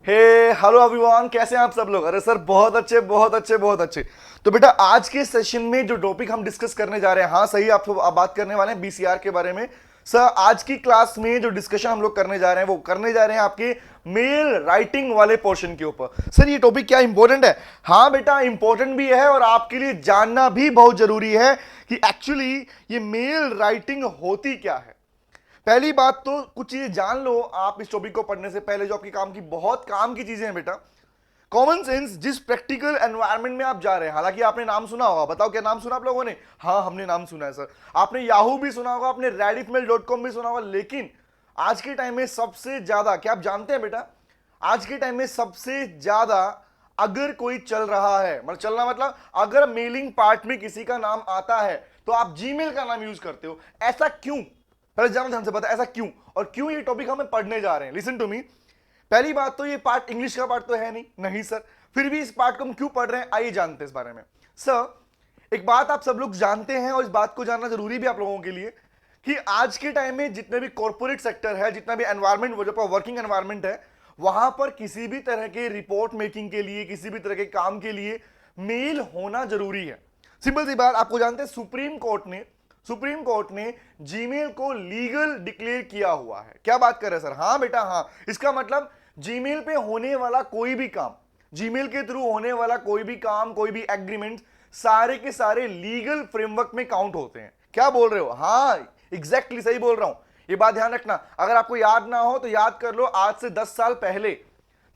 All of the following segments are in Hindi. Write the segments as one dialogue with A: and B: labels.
A: हे हेलो एवरीवन, कैसे हैं आप सब लोग? अरे सर बहुत अच्छे बहुत अच्छे बहुत अच्छे। तो बेटा आज के सेशन में जो टॉपिक हम डिस्कस करने जा रहे हैं, हाँ सही, आप बात करने वाले हैं बीसीआर के बारे में। सर आज की क्लास में जो डिस्कशन हम लोग करने जा रहे हैं वो करने जा रहे हैं आपके मेल राइटिंग वाले पोर्शन के ऊपर। सर ये टॉपिक क्या इंपॉर्टेंट है? हाँ बेटा इंपॉर्टेंट भी है और आपके लिए जानना भी बहुत जरूरी है कि एक्चुअली ये मेल राइटिंग होती क्या है। पहली बात तो कुछ चीजें जान लो आप इस टॉपिक को पढ़ने से पहले, जो आपके काम की बहुत काम की चीजें हैं बेटा। कॉमन सेंस, जिस प्रैक्टिकल एनवायरनमेंट में आप जा रहे हैं, हालांकि आपने नाम सुना होगा, बताओ क्या नाम सुना आप लोगों ने? हाँ हमने नाम सुना है सर। आपने याहू भी सुना होगा, आपने redditmail.com भी सुना होगा, लेकिन आज के टाइम में सबसे ज्यादा क्या आप जानते हैं बेटा? आज के टाइम में सबसे ज्यादा अगर कोई चल रहा है, मतलब चलना मतलब अगर मेलिंग पार्ट में किसी का नाम आता है तो आप जीमेल का नाम यूज करते हो। ऐसा क्यों? पहले जानो ध्यान से, पता ऐसा क्यों और क्यों ये टॉपिक हमें पढ़ने जा रहे हैं। Listen to me. पहली बात तो ये पार्ट इंग्लिश का पार्ट तो है नहीं, नहीं सर, फिर भी इस पार्ट को हम क्यों पढ़ रहे हैं आइए जानते हैं इस बारे में। सर एक बात आप सब लोग जानते हैं और इस बात को जानना जरूरी भी आप लोगों के लिए कि आज के टाइम में जितने भी कॉर्पोरेट सेक्टर है, जितना भी एनवायरमेंट वर्किंग एनवायरमेंट है, वहां पर किसी भी तरह के रिपोर्ट मेकिंग के लिए, किसी भी तरह के काम के लिए मेल होना जरूरी है। सिंपल सी बात, आपको जानते हैं सुप्रीम कोर्ट ने जीमेल को लीगल डिक्लेयर किया हुआ है। क्या बात कर रहे हैं सर? हाँ बेटा हाँ। इसका मतलब जीमेल पे होने वाला कोई भी काम, जीमेल के थ्रू होने वाला कोई भी काम, कोई भी एग्रीमेंट, सारे के सारे लीगल फ्रेमवर्क में काउंट होते हैं। क्या बोल रहे हो? हाँ एग्जैक्टली सही बोल रहा हूं। ये बात ध्यान रखना, अगर आपको याद ना हो तो याद कर लो। आज से 10 साल पहले,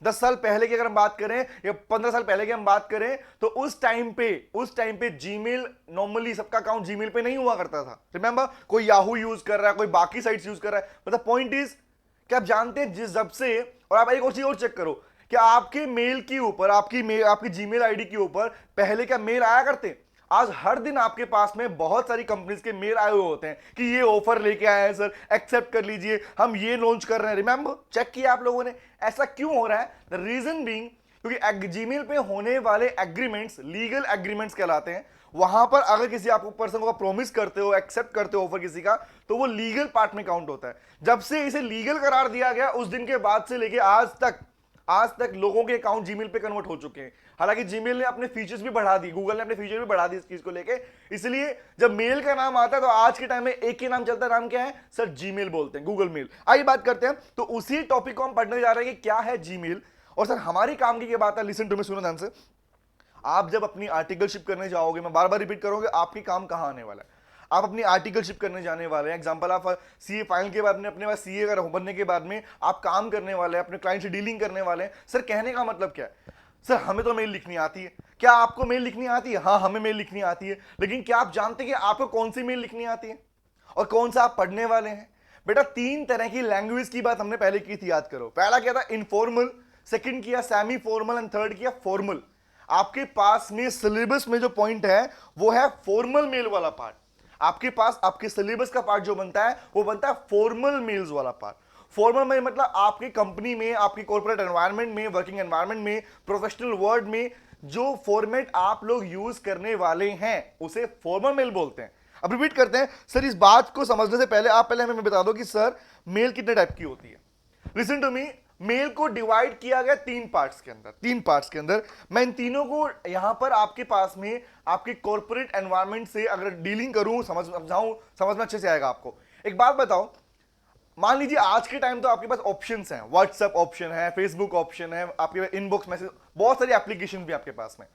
A: 10 साल पहले की अगर हम बात करें या 15 साल पहले की हम बात करें तो उस टाइम पे जीमेल नॉर्मली सबका अकाउंट जीमेल पे नहीं हुआ करता था। रिमेंबर, कोई याहू यूज कर रहा है, कोई बाकी साइट्स यूज कर रहा है, मतलब पॉइंट इज क्या आप जानते हैं जिस जब से, और आप एक और चीज और चेक करो कि आपके मेल के ऊपर, आपकी जीमेल आईडी के ऊपर पहले क्या मेल आया करते? आज हर दिन आपके पास में बहुत सारी कंपनीज के मेल आए हुए होते हैं कि ये ऑफर लेके आए हैं सर, एक्सेप्ट कर लीजिए, हम ये लॉन्च कर रहे हैं। रिमेंबर, चेक किया आप लोगों ने? ऐसा क्यों हो रहा है? द रीजन बीइंग क्योंकि जीमेल पे होने वाले एग्रीमेंट्स लीगल एग्रीमेंट्स कहलाते हैं। वहां पर अगर किसी आप पर्सन को प्रॉमिस करते हो, एक्सेप्ट करते हो ऑफर किसी का, तो वो लीगल पार्ट में काउंट होता है। जब से इसे लीगल करार दिया गया उस दिन के बाद से लेके आज तक लोगों के अकाउंट जीमेल पे कन्वर्ट हो चुके हैं। हालांकि जीमेल ने अपने फीचर्स भी बढ़ा दी, गूगल ने अपने फीचर भी बढ़ा दी इस चीज को लेके। इसलिए जब मेल का नाम आता है तो आज के टाइम में एक ही नाम चलता है, नाम क्या है सर? जीमेल बोलते हैं, गूगल मेल। आइए बात करते हैं, तो उसी टॉपिक को हम पढ़ने जा रहे हैं कि क्या है जीमेल। और सर हमारी काम की क्या बात है, लिसन टू मी, सुनो ध्यान से। आप जब अपनी आर्टिकलशिप करने जाओगे, मैं बार बार रिपीट करूंगा, आपके काम कहां आने वाला है। आप अपनी आर्टिकलशिप करने जाने वाले हैं, एग्जांपल आप सीए फाइनल के बाद में अपने पास सीए का बनने के बाद में आप काम करने वाले हैं, अपने क्लाइंट से डीलिंग करने वाले हैं। सर कहने का मतलब क्या है? सर हमें तो मेल लिखनी आती है। क्या आपको मेल लिखनी आती है? हाँ हमें मेल लिखनी आती है, लेकिन क्या आप जानते हैं कि आपको कौन सी मेल लिखनी आती है और कौन सा आप पढ़ने वाले हैं? बेटा 3 तरह की लैंग्वेज की बात हमने पहले की थी, याद करो। पहला क्या था? इनफॉर्मल, सेकंड किया सेमी फॉर्मल एंड थर्ड किया फॉर्मल। आपके पास में सिलेबस में जो पॉइंट है वो है फॉर्मल मेल वाला पार्ट। आपके पास आपके सिलेबस का पार्ट जो बनता है वो बनता है फॉर्मल मेल्स वाला पार्ट। फॉर्मल मेल मतलब आपकी कंपनी में, आपकी कॉर्पोरेट एनवायरनमेंट में, वर्किंग एनवायरनमेंट में, प्रोफेशनल वर्ड में जो फॉर्मेट आप लोग यूज करने वाले हैं उसे फॉर्मल मेल बोलते हैं। अब रिपीट करते हैं सर, इस बात को समझने से पहले आप पहले हमें बता दो कि सर मेल कितने टाइप की होती है। लिसन टू मी, मेल को डिवाइड किया गया 3 पार्ट्स के अंदर। मैं इन तीनों को यहां पर आपके पास में आपके कॉर्पोरेट एनवायरनमेंट से अगर डीलिंग करूं, समझाऊं, समझ में अच्छे से आएगा आपको। एक बात बताओ, मान लीजिए आज के टाइम तो आपके पास ऑप्शंस हैं, व्हाट्सएप ऑप्शन है, फेसबुक ऑप्शन है, आपके पास इनबॉक्स मैसेज, बहुत सारी एप्लीकेशन भी आपके पास में।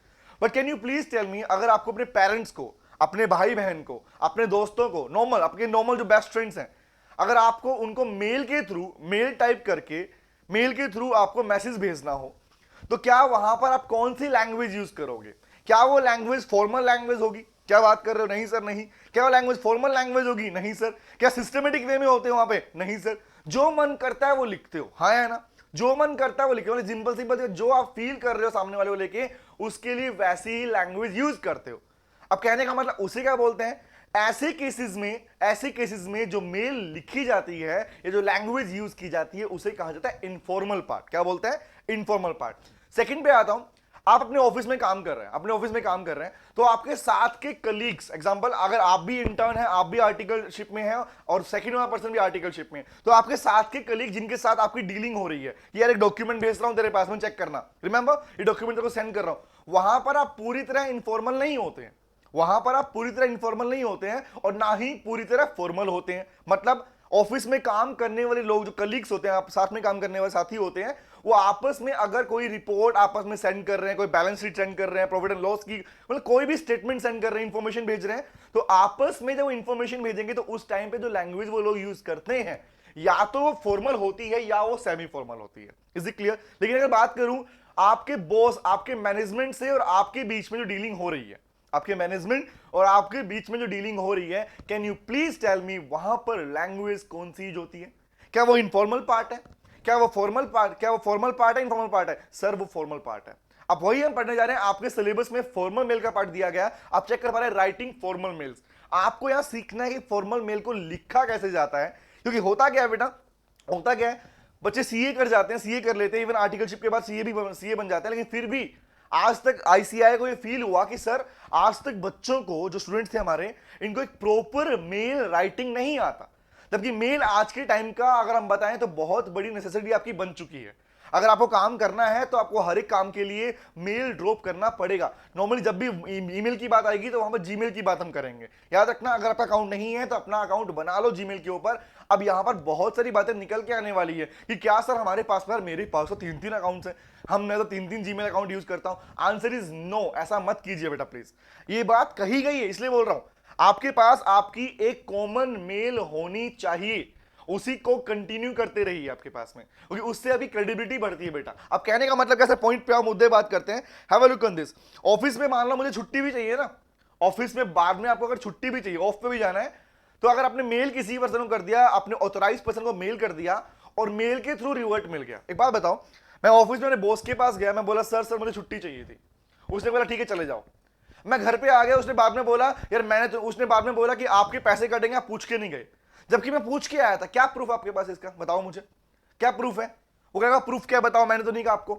A: But can you please tell me, अगर आपको अपने पेरेंट्स को, अपने भाई बहन को, अपने दोस्तों को, नॉर्मल जो बेस्ट फ्रेंड्स हैं, अगर आपको उनको मेल के थ्रू, मेल टाइप करके मेल के थ्रू आपको मैसेज भेजना हो, तो क्या वहां पर आप कौन सी लैंग्वेज यूज करोगे? क्या वो लैंग्वेज फॉर्मल लैंग्वेज होगी? क्या बात कर रहे हो? नहीं सर नहीं। क्या वो लैंग्वेज फॉर्मल लैंग्वेज होगी? नहीं सर। क्या सिस्टमेटिक वे में होते हो वहां पे? नहीं सर। जो मन करता है वो लिखते हो, हाँ है ना? जो मन करता है वो लिखते हो, सिंपल सिंपल जो आप फील कर रहे हो सामने वाले को लेके, उसके लिए वैसी ही लैंग्वेज यूज करते हो। अब कहने का मतलब उसे क्या बोलते हैं? ऐसे केसेस में जो मेल लिखी जाती है या जो लैंग्वेज यूज की जाती है उसे कहा जाता है इनफॉर्मल पार्ट। क्या बोलते हैं? Informal part. सेकंड पे आता हूं, आप अपने ऑफिस में काम कर रहे हैं, अपने ऑफिस में काम कर रहे हैं, तो आपके साथ के कलीग्स, एग्जांपल अगर आप भी इंटर्न हैं, आप भी आर्टिकलशिप में हैं और सेकंड वाला पर्सन भी आर्टिकलशिप में, तो आपके साथ के कलीग जिनके साथ आपकी डीलिंग हो रही है, यार एक डॉक्यूमेंट भेज रहा हूं तेरे पास में, चेक करना, रिमेंबर ये डॉक्यूमेंट तेरे को सेंड कर रहा हूं, वहां पर आप पूरी तरह इनफॉर्मल नहीं होते हैं, वहां पर आप पूरी तरह इनफॉर्मल नहीं होते हैं और ना ही पूरी तरह फॉर्मल होते हैं। मतलब ऑफिस में काम करने वाले लोग, जो कलीग्स होते हैं, आप साथ में काम करने वाले साथी होते हैं, वो आपस में अगर कोई रिपोर्ट आपस में सेंड कर रहे हैं, कोई बैलेंस शीट सेंड कर रहे हैं, प्रॉफिट एंड लॉस की मतलब कोई भी स्टेटमेंट सेंड कर रहे हैं, इंफॉर्मेशन भेज रहे हैं, तो आपस में जब वो इंफॉर्मेशन भेजेंगे तो उस टाइम पे जो लैंग्वेज वो लोग यूज करते हैं या तो वो फॉर्मल होती है या वो सेमी फॉर्मल होती है। Is it clear? लेकिन अगर बात करूं आपके बॉस, आपके मैनेजमेंट से और आपके बीच में जो डीलिंग हो रही है, आपके मैनेजमेंट और आपके बीच में जो डीलिंग हो रही है, can you please tell me वहां पर लैंग्वेज कौन सी होती है? क्या वो इनफॉर्मल पार्ट है, क्या वो फॉर्मल पार्ट, क्या वो फॉर्मल पार्ट है, इनफॉर्मल पार्ट है? सर वो फॉर्मल पार्ट है। अब वही हम पढ़ने जा रहे हैं, आपके सिलेबस में फॉर्मल मेल का पार्ट दिया गया, आप चेक कर पा रहे हैं राइटिंग फॉर्मल मेल्स। आपको यहां सीखना है कि फॉर्मल मेल को लिखा कैसे जाता है, क्योंकि होता क्या है बेटा, होता क्या है, बच्चे सीए कर जाते हैं, सीए कर लेते हैं, इवन आर्टिकलशिप के बाद सीए बन जाते हैं, लेकिन फिर भी आज तक आईसीआई को ये फील हुआ कि सर आज तक बच्चों को, जो स्टूडेंट्स थे हमारे, इनको एक प्रॉपर मेल राइटिंग नहीं आता, जबकि मेल आज के टाइम का अगर हम बताएं तो बहुत बड़ी नेसेसिटी आपकी बन चुकी है। अगर आपको काम करना है तो आपको हर एक काम के लिए मेल ड्रॉप करना पड़ेगा। नॉर्मली जब भी ईमेल की बात आएगी तो वहां पर जीमेल की बात हम करेंगे। याद रखना, अगर आपका अकाउंट नहीं है तो अपना अकाउंट बना लो जीमेल के ऊपर। अब यहां पर बहुत सारी बातें निकल के आने वाली है कि क्या सर हमारे पास में, मेरे पास तो 3-3 अकाउंट्स हैं, मैं तो 3-3 जीमेल अकाउंट यूज करता हूं। आंसर इज नो, ऐसा मत कीजिए बेटा प्लीज। ये बात कही गई है इसलिए बोल रहा हूं, आपके पास आपकी एक कॉमन मेल होनी चाहिए, उसी को कंटिन्यू करते रहिए आपके पास में, क्योंकि उससे अभी क्रेडिबिलिटी बढ़ती है बेटा। अब कहने का मतलब कैसे, पॉइंट पे हम मुद्दे बात करते हैं। Have a look on this. Office में मान लो मुझे छुट्टी भी चाहिए ना, ऑफिस में बाद में आपको अगर छुट्टी भी चाहिए, ऑफ पे भी जाना है, तो अगर आपने मेल किसी पर्सन को कर दिया, अपने ऑथराइज पर्सन को मेल कर दिया और मेल के थ्रू रिवर्ट मिल गया। एक बात बताओ, मैं ऑफिस में अपने बॉस के पास गया, मैं बोला सर मुझे छुट्टी चाहिए थी, उसने बोला ठीक है चले जाओ। मैं घर पे आ गया, उसने बाद में बोला यार उसने बाद में बोला कि आपके पैसे कटेंगे, आप पूछ के नहीं गए, जबकि मैं पूछ के आया था। क्या प्रूफ आपके पास इसका, बताओ मुझे, क्या प्रूफ है? वो कहेगा प्रूफ क्या बताओ, मैंने तो नहीं कहा आपको,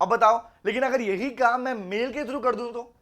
A: अब बताओ। लेकिन अगर यही काम मैं मेल के थ्रू कर दूं, तो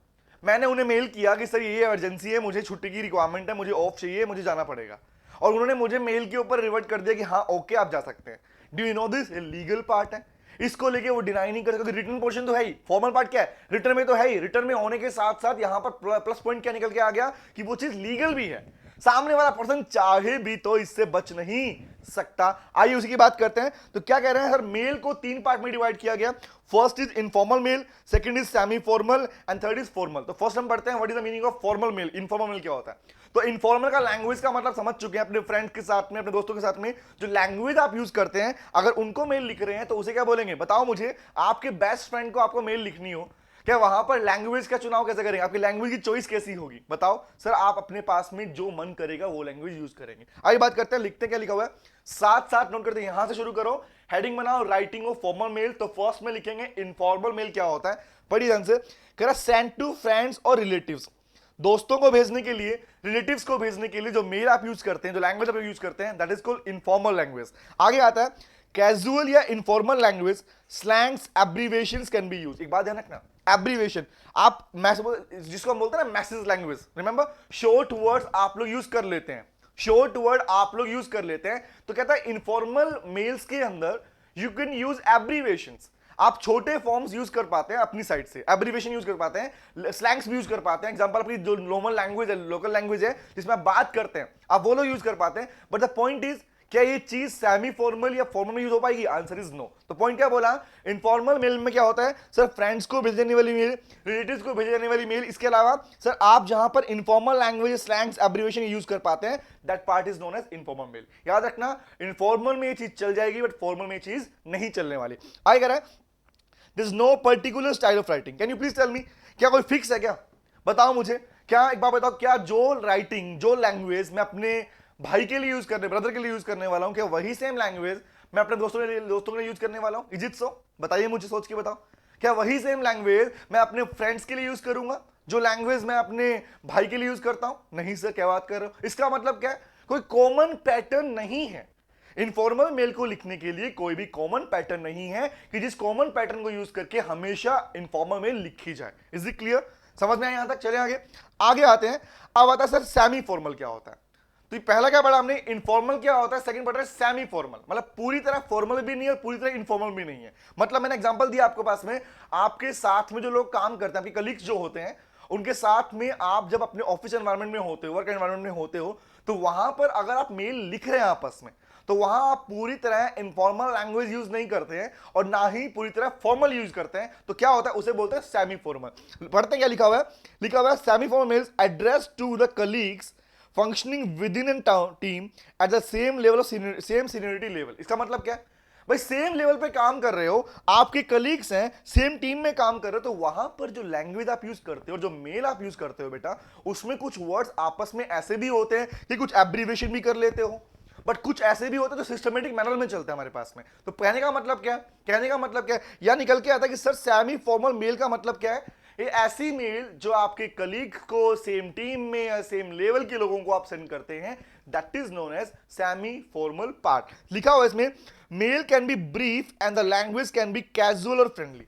A: मैंने उन्हें मेल किया कि सर ये इमरजेंसी है, मुझे छुट्टी की रिक्वायरमेंट है, मुझे ऑफ चाहिए, मुझे जाना पड़ेगा, और उन्होंने मुझे मेल के ऊपर रिवर्ट कर दिया कि हाँ ओके आप जा सकते हैं। Do you know this? ये लीगल पार्ट है, इसको लेके वो डिनाई नहीं कर सकते। रिटर्न पोर्शन तो है ही, फॉर्मल पार्ट क्या है, रिटर्न में तो है ही। रिटर्न में होने के साथ साथ यहां पर प्लस पॉइंट क्या निकल के आ गया कि वो चीज लीगल भी है, सामने वाला पर्सन चाहे भी तो इससे बच नहीं सकता। आइए उसी की बात करते हैं। तो क्या कह रहे हैं सर, मेल को 3 पार्ट में डिवाइड किया गया। First is informal mail, second is semi formal and third is formal. तो फर्स्ट हम पढ़ते हैं what is the meaning of formal mail. Informal mail क्या होता है? तो इनफॉर्मल का लैंग्वेज का मतलब समझ चुके हैं, अपने फ्रेंड्स के साथ में, अपने दोस्तों के साथ में जो लैंग्वेज आप यूज करते हैं, अगर उनको मेल लिख रहे हैं तो उसे क्या बोलेंगे? बताओ मुझे, आपके बेस्ट फ्रेंड को आपको मेल लिखनी हो, क्या वहां पर लैंग्वेज का चुनाव कैसे करेंगे? आपकी लैंग्वेज की चॉइस कैसी होगी? बताओ सर, आप अपने पास में जो मन करेगा वो लैंग्वेज यूज करेंगे। आइए बात करते हैं, लिखते हैं क्या लिखा हुआ है, साथ साथ नोट करते हैं। यहां से शुरू करो, हेडिंग बनाओ राइटिंग ऑफ फॉर्मल मेल। तो फर्स्ट में लिखेंगे इनफॉर्मल मेल क्या होता है, बड़ी ध्यान से। कह रहा सेंड टू फ्रेंड्स और रिलेटिव्स, दोस्तों को भेजने के लिए, रिलेटिव्स को भेजने के लिए जो मेल आप यूज करते हैं, जो लैंग्वेज आप यूज करते हैं, that is called informal language. आगे आता है कैजुअल या informal language, slangs, abbreviations can be use. एक बात ध्यान रखना, एब्रीविएशन, आप जिसको हम बोलते हैं ना message language, remember short words आप लोग यूज कर लेते हैं, शॉर्ट वर्ड आप लोग यूज कर लेते हैं। तो कहता है इनफॉर्मल मेल्स के अंदर यू कैन यूज एब्रीविएशंस, आप छोटे फॉर्म्स यूज कर पाते हैं अपनी साइड से, एब्रीविएशन यूज कर पाते हैं, स्लैंग्स भी यूज कर पाते हैं। एग्जांपल अपनी जो नॉर्मल लैंग्वेज है, लोकल लैंग्वेज है जिसमें आप बात करते हैं, आप वो लोग यूज कर पाते हैं। बट द पॉइंट इज, क्या ये चीज सेमी फॉर्मल या फॉर्मल में यूज हो पाएगी? Answer is no. तो पॉइंट क्या बोला, इनफॉर्मल मेल में क्या होता है सर, फ्रेंड्स को भेजे जाने वाली मेल, रिलेटिव्स को भेजे जाने वाली मेल। इसके अलावा सर आप जहां पर informal language, slangs, abbreviation use कर पाते हैं, that part is known as informal mail. याद रखना, इनफॉर्मल में ये चीज चल जाएगी बट फॉर्मल में ये चीज नहीं चलने वाली। आगे कह रहा है There is no particular style of writing. Can you please tell me, क्या कोई फिक्स है क्या? बताओ मुझे, क्या एक बार बताओ, क्या जो राइटिंग, जो लैंग्वेज मैं अपने भाई के लिए यूज करने, ब्रदर के लिए यूज करने वाला हूं, क्या वही सेम लैंग्वेज मैं अपने दोस्तों के लिए यूज करने वाला हूं? इज इट सो? बताइए मुझे, सोच के बताओ, क्या वही सेम लैंग्वेज मैं अपने फ्रेंड्स के लिए यूज करूंगा जो लैंग्वेज मैं अपने भाई के लिए यूज करता हूं? नहीं सर, क्या बात कर रहे हो? इसका मतलब क्या है, कोई कॉमन पैटर्न नहीं है। इनफॉर्मल मेल को लिखने के लिए कोई भी कॉमन पैटर्न नहीं है कि जिस कॉमन पैटर्न को यूज करके हमेशा इनफॉर्मल मेल लिखी जाए। Is it clear? समझ में आया यहां तक? चले आगे आगे आते हैं। अब आता है सर सेमी फॉर्मल क्या होता है। तो ये पहला क्या पढ़ा हमने, इनफॉर्मल क्या होता है, सेकंड पढ़ रहे सेमी फॉर्मल, मतलब पूरी तरह फॉर्मल भी नहीं है और पूरी तरह इनफॉर्मल भी नहीं है। मतलब मैंने एग्जांपल दिया आपके पास में, आपके साथ में जो लोग काम करते हैं, आपके कलीग्स जो होते हैं, उनके साथ में आप जब अपने ऑफिस एनवायरनमेंट में होते हो, वर्क एनवायरनमेंट में होते हो, तो वहां पर अगर आप मेल लिख रहे हैं आपस में, तो वहां आप पूरी तरह इनफॉर्मल लैंग्वेज यूज नहीं करते हैं और ना ही पूरी तरह फॉर्मल यूज करते हैं। तो क्या होता है, उसे बोलते हैं सेमी फॉर्मल। पढ़ते हैं क्या लिखा हुआ है, लिखा हुआ है semi formal mails address to the colleagues functioning within an team at the same level of same seniority level. इसका मतलब क्या है भाई, सेम लेवल पे काम कर रहे हो, आपके कलीग्स हैं, सेम टीम में काम कर रहे हो, तो वहां पर जो लैंग्वेज आप यूज करते हो, जो मेल आप यूज करते हो बेटा, उसमें कुछ वर्ड्स आपस में ऐसे भी होते हैं कि कुछ एब्रीविएशन भी कर लेते हो, बट कुछ ऐसे भी होते हैं जो सिस्टमेटिक मैनर में चलते हैं हमारे पास में। तो कहने का मतलब क्या है, कहने का मतलब क्या है, या निकल के आता है कि सर सेमी फॉर्मल मेल का मतलब क्या है, ये ऐसी मेल जो आपके कलीग को सेम टीम में या सेम लेवल के लोगों को आप सेंड करते हैं, that is known as semi formal part. लिखा हुआ इसमें, mail can be brief and the language can be casual और फ्रेंडली।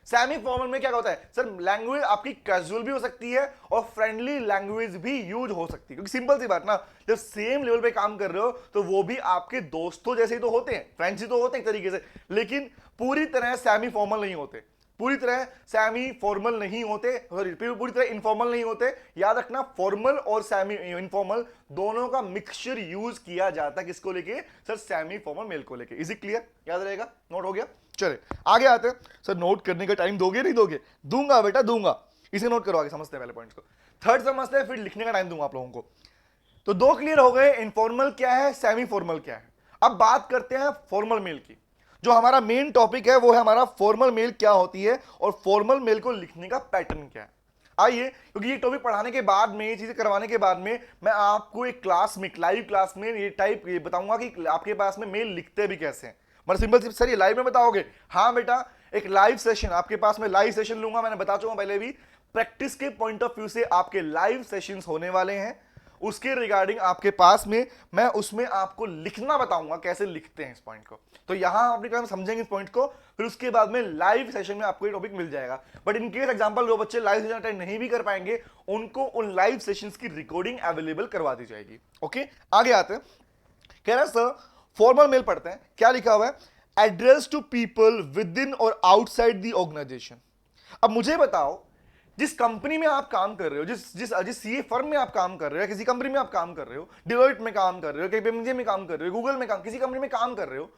A: सेमी फॉर्मल में क्या होता है सर, लैंग्वेज आपकी कैजुअल भी हो सकती है और फ्रेंडली लैंग्वेज भी यूज हो सकती है, क्योंकि सिंपल सी बात ना, जब सेम लेवल पे काम कर रहे हो तो वो भी आपके दोस्तों जैसे ही तो होते हैं, फ्रेंड्स ही तो होते हैं एक तरीके से, लेकिन पूरी तरह सेमी फॉर्मल नहीं होते, पूरी तरह सेमी फॉर्मल नहीं होते, सॉरी पूरी तरह इनफॉर्मल नहीं होते। याद रखना, फॉर्मल और सेमी इनफॉर्मल दोनों का मिक्सचर यूज किया जाता है, किसको लेके सर, सेमी फॉर्मल मेल को लेके। Is it clear? याद रहेगा, नोट हो गया? चले आगे आते हैं। सर नोट करने का टाइम दोगे नहीं दोगे? दूंगा बेटा दूंगा, इसे नोट करो, आगे समझते हैं पहले पॉइंट्स को। थर्ड समझते हैं, फिर लिखने का टाइम दूंगा आप लोगों को। तो दो क्लियर हो गए, इनफॉर्मल क्या है, सेमी फॉर्मल क्या है। अब बात करते हैं फॉर्मल मेल की। जो हमारा मेन टॉपिक है वो है हमारा फॉर्मल मेल क्या होती है और फॉर्मल मेल को लिखने का पैटर्न क्या है। आइए, क्योंकि ये टॉपिक पढ़ाने के बाद में, ये चीजें करवाने के बाद में, मैं आपको एक क्लास में, लाइव क्लास में ये बताऊंगा कि आपके पास में मेल लिखते भी कैसे हैं। मतलब सिंपल सर ये लाइव में बताओगे? हाँ बेटा, एक लाइव सेशन आपके पास में, लाइव सेशन लूंगा, मैंने बता चुका पहले भी, प्रैक्टिस के पॉइंट ऑफ व्यू से आपके लाइव सेशंस होने वाले हैं, उसके रिगार्डिंग आपके पास में मैं उसमें आपको लिखना बताऊंगा कैसे लिखते हैं इस पॉइंट को। तो यहां अपने समझेंगे इस पॉइंट को, फिर उसके बाद में लाइव सेशन में आपको ये टॉपिक मिल जाएगा। बट इन केस एग्जांपल जो बच्चे लाइव सेशन अटेंड नहीं भी कर पाएंगे, उनको उन लाइव सेशंस की रिकॉर्डिंग अवेलेबल करवा दी जाएगी। ओके, आगे आते हैं। कह रहा है सर फॉर्मल मेल पढ़ते हैं, क्या लिखा हुआ है, address to people within और आउटसाइड द ऑर्गेनाइजेशन। अब मुझे बताओ, जिस कंपनी में आप काम कर रहे हो, जिस जिस जिस सीए फर्म में आप काम कर रहे हो, किसी कंपनी में आप काम कर रहे हो, डिलॉयट में काम कर रहे हो, केपीएमजी में काम कर रहे हो, गूगल में काम, किसी कंपनी में काम कर रहे हो,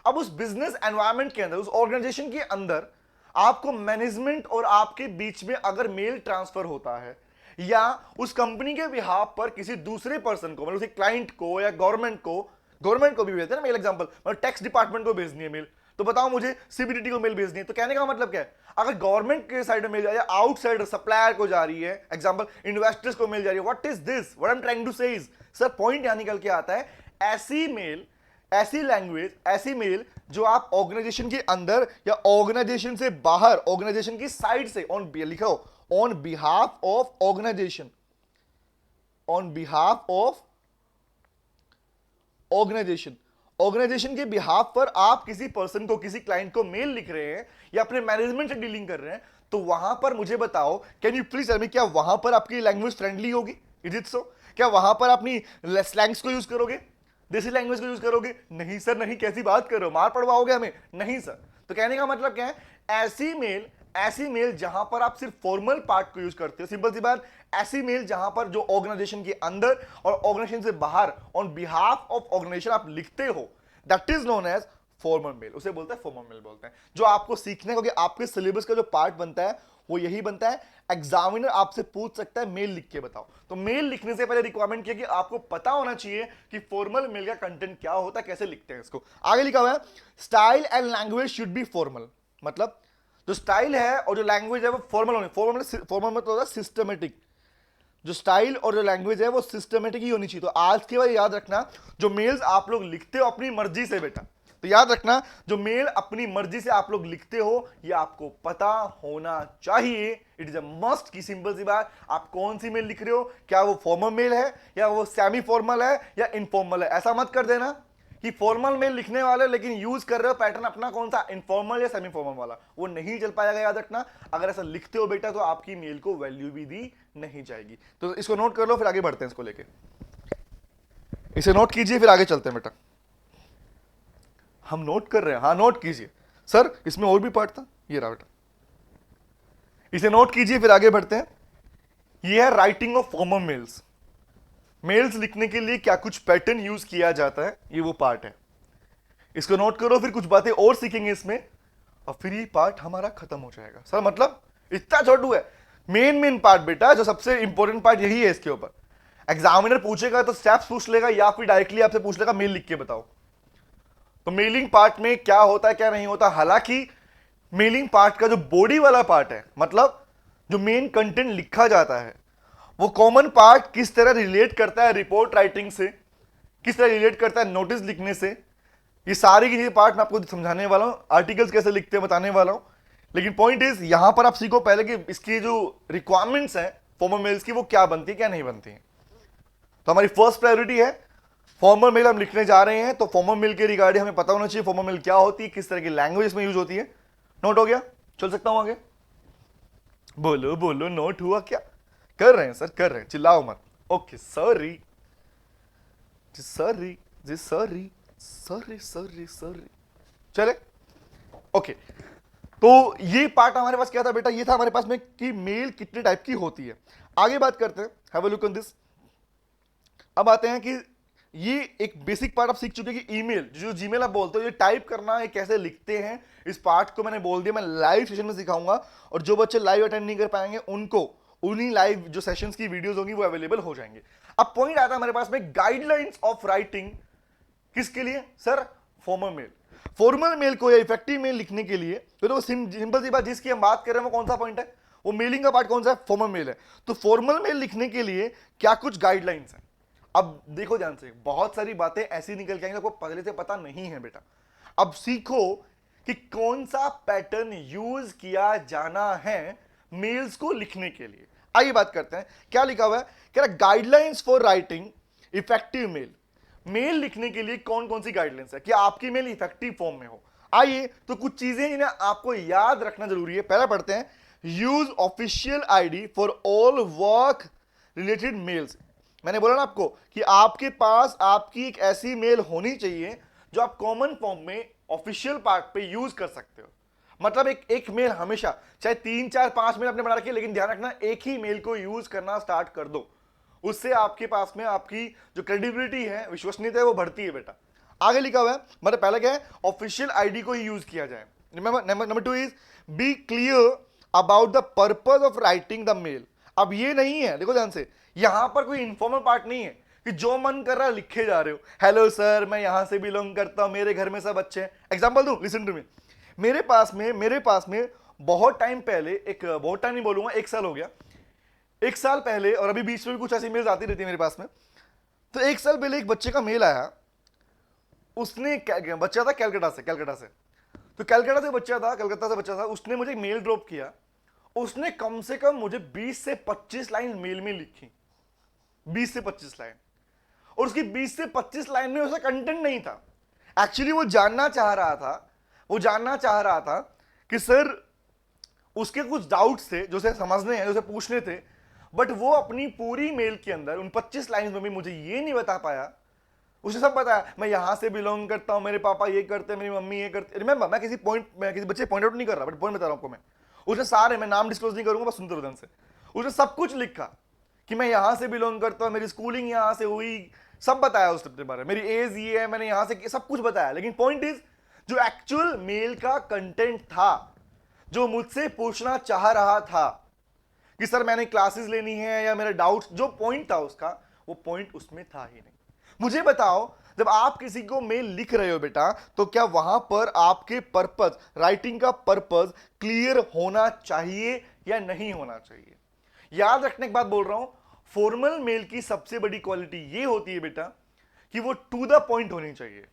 A: अब उस बिजनेस एनवायरनमेंट के अंदर, उस ऑर्गेनाइजेशन के अंदर आपको मैनेजमेंट और आपके बीच में अगर मेल ट्रांसफर होता है, या उस कंपनी के बिहाफ पर किसी दूसरे पर्सन को, मतलब उसे क्लाइंट को या गवर्नमेंट को भी भेजते हैं ना मेल, एग्जांपल मतलब टैक्स डिपार्टमेंट को भेजनी है मेल, तो बताओ मुझे सीबीडीटी को मेल भेजनी है। तो कहने का मतलब क्या है, अगर गवर्नमेंट के साइड में मेल जा रही है, आउटसाइडर सप्लायर को जा रही है, एग्जांपल इन्वेस्टर्स को मेल जा रही है, what is this, what I am trying to say is, sir point यहां निकल के आता है, ऐसी मेल, ऐसी लैंग्वेज, ऐसी मेल जो आप ऑर्गेनाइजेशन के अंदर या ऑर्गेनाइजेशन से बाहर, ऑर्गेनाइजेशन की साइड से, ऑन लिखो, on behalf of organisation, on behalf of organisation, organisation के बिहाफ पर आप किसी पर्सन को, किसी क्लाइंट को मेल लिख रहे हैं या अपने मैनेजमेंट से डीलिंग कर रहे हैं, तो वहां पर मुझे बताओ, can you please tell me, क्या वहां पर आपकी लैंग्वेज फ्रेंडली होगी? Is it so? क्या वहां पर अपनी स्लैंग्स को यूज करोगे, देसी लैंग्वेज को यूज करोगे? नहीं सर नहीं, कैसी बात कर रहे हो, मार पड़वाओगे हमें? नहीं सर। तो कहने का मतलब क्या है, ऐसी मेल जहां पर आप सिर्फ फॉर्मल पार्ट को यूज करते हो, सिंपल सी बात, ऐसी मेल जहां पर जो ऑर्गेनाइजेशन के अंदर और ऑर्गेनाइजेशन से बाहर ऑन बिहाफ ऑफ ऑर्गेनाइजेशन आप लिखते हो, that is known as formal mail, उसे बोलते हैं फॉर्मल मेल बोलते हैं। जो आपको सीखने, क्योंकि आपके सिलेबस का जो पार्ट बनता है वो यही बनता है, एग्जामिनर आपसे पूछ सकता है मेल लिख के बताओ। तो मेल लिखने से पहले रिक्वायरमेंट किया कि आपको पता होना चाहिए कि फॉर्मल मेल का कंटेंट क्या होता है, कैसे लिखते हैं इसको। आगे लिखा हुआ है, style and language should be formal, मतलब जो स्टाइल है और जो लैंग्वेज है वो फॉर्मल होनी, फॉर्मल मतलब होता है सिस्टमेटिक, जो स्टाइल और जो लैंग्वेज है वो सिस्टमेटिक ही होनी चाहिए। तो आज के बाद याद रखना, जो मेल्स आप लोग लिखते हो अपनी मर्जी से बेटा, तो याद रखना, जो मेल अपनी मर्जी से आप लोग लिखते हो ये आपको पता होना चाहिए, इट इज अ मस्ट की सिंपल सी बात, आप कौन सी मेल लिख रहे हो, क्या वो फॉर्मल मेल है या वो सेमी फॉर्मल है या इनफॉर्मल है। ऐसा मत कर देना कि फॉर्मल मेल लिखने वाले लेकिन यूज कर रहे हो पैटर्न अपना कौन सा, इनफॉर्मल या सेमी फॉर्मल वाला, वो नहीं चल पाएगा। याद रखना, अगर ऐसा लिखते हो बेटा तो आपकी मेल को वैल्यू भी दी नहीं जाएगी। तो इसको नोट कर लो, फिर आगे बढ़ते हैं इसको लेके। इसे नोट कीजिए, फिर आगे चलते हैं बेटा। हम नोट कर रहे हैं, हाँ नोट कीजिए। सर इसमें और भी पार्ट था, ये रहा बेटा, इसे नोट कीजिए, फिर आगे बढ़ते हैं। ये है writing of formal mails. Mails लिखने के लिए क्या कुछ पैटर्न यूज किया जाता है, ये वो पार्ट है। इसको नोट करो, फिर कुछ बातें और सीखेंगे इसमें, और फिर ये पार्ट हमारा खत्म हो जाएगा। सर मतलब इतना छोटू है? मेन पार्ट बेटा, जो सबसे इंपॉर्टेंट पार्ट यही है। इसके ऊपर एग्जामिनर पूछेगा तो स्टेप्स पूछ लेगा, या फिर डायरेक्टली आपसे पूछ लेगा मेल लिख के बताओ। तो मेलिंग पार्ट में क्या होता है क्या नहीं होता, हालांकि मेलिंग पार्ट का जो बॉडी वाला पार्ट है, मतलब जो मेन कंटेंट लिखा जाता है, वो कॉमन पार्ट किस तरह रिलेट करता है रिपोर्ट राइटिंग से, किस तरह रिलेट करता है नोटिस लिखने से, ये सारी की पार्ट मैं आपको समझाने वाला हूं। आर्टिकल्स कैसे लिखते हैं बताने वाला हूं। लेकिन पॉइंट इज यहां पर आप सीखो पहले कि इसकी जो रिक्वायरमेंट्स हैं फॉर्मल मेल्स की, वो क्या बनती है क्या नहीं बनती है। तो हमारी फर्स्ट प्रायोरिटी है फॉर्मल मेल हम लिखने जा रहे हैं, तो फॉर्मल मेल के रिगार्डिंग हमें पता होना चाहिए फॉर्मल मेल क्या होती है, किस तरह की लैंग्वेज में यूज होती है। नोट हो गया? चल सकता हूं आगे? बोलो बोलो, नोट हुआ क्या? कर रहे हैं सर, कर रहे हैं, चिल्लाओ मत। ओके, सॉरी जी, सॉरी जी, सॉरी सॉरी सॉरी सॉरी। चले ओके, तो ये पार्ट हमारे पास क्या था बेटा, ये था हमारे पास में कि मेल कितने टाइप की होती है। आगे बात करते हैं, have a look on this. अब आते हैं कि ये एक बेसिक पार्ट आप सीख चुके हैं कि ईमेल, जो जीमेल आप बोलते हो, ये टाइप करना है कैसे लिखते हैं, इस पार्ट को मैंने बोल दिया, मैं लाइव सेशन में सिखाऊंगा। और जो बच्चे लाइव अटेंड नहीं कर पाएंगे उनको उन्हीं लाइव जो सेशंस की वीडियोस होंगी वो अवेलेबल हो जाएंगे। अब पॉइंट आता है हमारे पास में गाइडलाइंस ऑफ राइटिंग, किसके लिए sir? Formal mail. Formal mail को या इफेक्टिव मेल लिखने के लिए तो सिंपल सी बात, जिसकी हम बात कर रहे हैं वो कौन सा पॉइंट है, वो मेलिंग का पार्ट कौन सा है? फॉर्मल मेल है। तो फॉर्मल मेल लिखने के लिए क्या कुछ गाइडलाइंस हैं। अब देखो ध्यान से, बहुत सारी बातें ऐसी निकल के आएंगी आपको पहले से पता नहीं है बेटा। अब सीखो कि कौन सा पैटर्न यूज किया जाना है मेल्स को लिखने के लिए। आइए बात करते हैं, क्या लिखा हुआ है, कह रहा guidelines for writing effective mail. Mail लिखने के लिए कौन कौन सी गाइडलाइंस है कि आपकी मेल इफेक्टिव फॉर्म में हो। आइए, तो कुछ चीजें जिन्हें आपको याद रखना जरूरी है। पहला पढ़ते हैं, use official ID for all work related mails. मैंने बोला ना आपको कि आपके पास आपकी एक ऐसी मेल होनी चाहिए जो आप कॉमन फॉर्म में ऑफिशियल पार्ट पे यूज कर सकते हो। मतलब एक मेल हमेशा, चाहे 3 4 5 मेल आपने बना रखी है, लेकिन ध्यान रखना एक ही मेल को यूज करना स्टार्ट कर दो, उससे आपके पास में आपकी जो क्रेडिबिलिटी है, विश्वसनीयता है, वो बढ़ती है बेटा। आगे लिखा हुआ है, मतलब पहले क्या है, ऑफिशियल आईडी को ही यूज किया जाए। Number 2 is be clear about the purpose of writing the mail. अब ये नहीं है, देखो ध्यान से, यहां पर कोई इन्फॉर्मल पार्ट नहीं है कि जो मन कर रहा है लिखे जा रहे हो। हेलो सर, मैं यहां से बिलोंग करता हूं, मेरे घर में सब अच्छे हैं। एग्जांपल दूं, लिसन टू मी। मेरे पास में बहुत टाइम पहले, एक बहुत टाइम नहीं बोलूंगा, 1 साल हो गया, 1 साल पहले, और अभी बीच में भी कुछ ऐसी मेल्स आती रहती है मेरे पास में। तो 1 साल पहले एक बच्चे का मेल आया, उसने बच्चा था कलकत्ता से, तो कलकत्ता से बच्चा था, उसने मुझे मेल ड्रॉप किया। उसने कम से कम मुझे 20 से 25 लाइन मेल में लिखी, 20 से 25 लाइन। और उसकी 20 से 25 लाइन में उसका कंटेंट नहीं था। एक्चुअली वो जानना चाह रहा था कि सर उसके कुछ डाउट्स थे जो उसे समझने हैं, जो उसे पूछने थे, बट वो अपनी पूरी मेल के अंदर उन 25 लाइन में भी मुझे ये नहीं बता पाया। उसने सब बताया, मैं यहां से बिलोंग करता हूं, मेरे पापा ये करते हैं, मेरी मम्मी ये करते। रिमेंबर, मैं किसी बच्चे पॉइंट आउट नहीं कर रहा, बट पॉइंट बता रहा हूं आपको मैं। उसने सारे, मैं नाम डिस्क्लोज नहीं करूंगा, बस सुनते रहो ध्यान से। उसने सब कुछ लिखा कि मैं यहां से बिलोंग करता हूं, मेरी स्कूलिंग यहां से हुई, सब बताया उसके बारे में, मेरी एज ये है, मैंने यहां से सब कुछ बताया। लेकिन पॉइंट इज, जो एक्चुअल मेल का कंटेंट था, जो मुझसे पूछना चाह रहा था कि सर मैंने क्लासेस लेनी है या मेरा डाउट्स, जो पॉइंट था उसका, वो पॉइंट उसमें था ही नहीं। मुझे बताओ, जब आप किसी को मेल लिख रहे हो बेटा, तो क्या वहां पर आपके पर्पस, राइटिंग का पर्पस क्लियर होना चाहिए या नहीं होना चाहिए? याद रखने की बात बोल रहा हूं, फॉर्मल मेल की सबसे बड़ी क्वालिटी ये होती है बेटा कि वो टू द पॉइंट होनी चाहिए।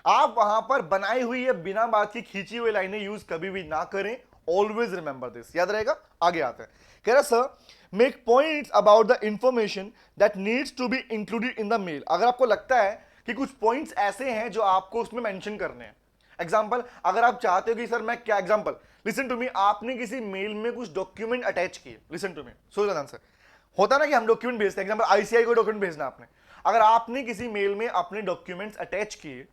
A: आप वहां पर बनाई हुई या बिना बात की खींची हुई लाइनें यूज कभी भी ना करें। ऑलवेज रिमेंबर दिस, याद रहेगा। आगे आते हैं, कह रहा sir make points about the information that needs to be included in the mail. अगर आपको लगता है कि कुछ पॉइंट्स ऐसे हैं जो आपको उसमें मेंशन करने हैं। एग्जांपल, अगर आप चाहते हो कि सर मैं क्या, एग्जांपल लिसन टू मी, आपने किसी मेल में कुछ डॉक्यूमेंट अटैच किए, listen to me, so answer होता ना कि हम डॉक्यूमेंट भेजते हैं, एग्जांपल आईसीआई को डॉक्यूमेंट भेजना आपने, अगर आपने किसी मेल में अपने डॉक्यूमेंट्स अटैच किए,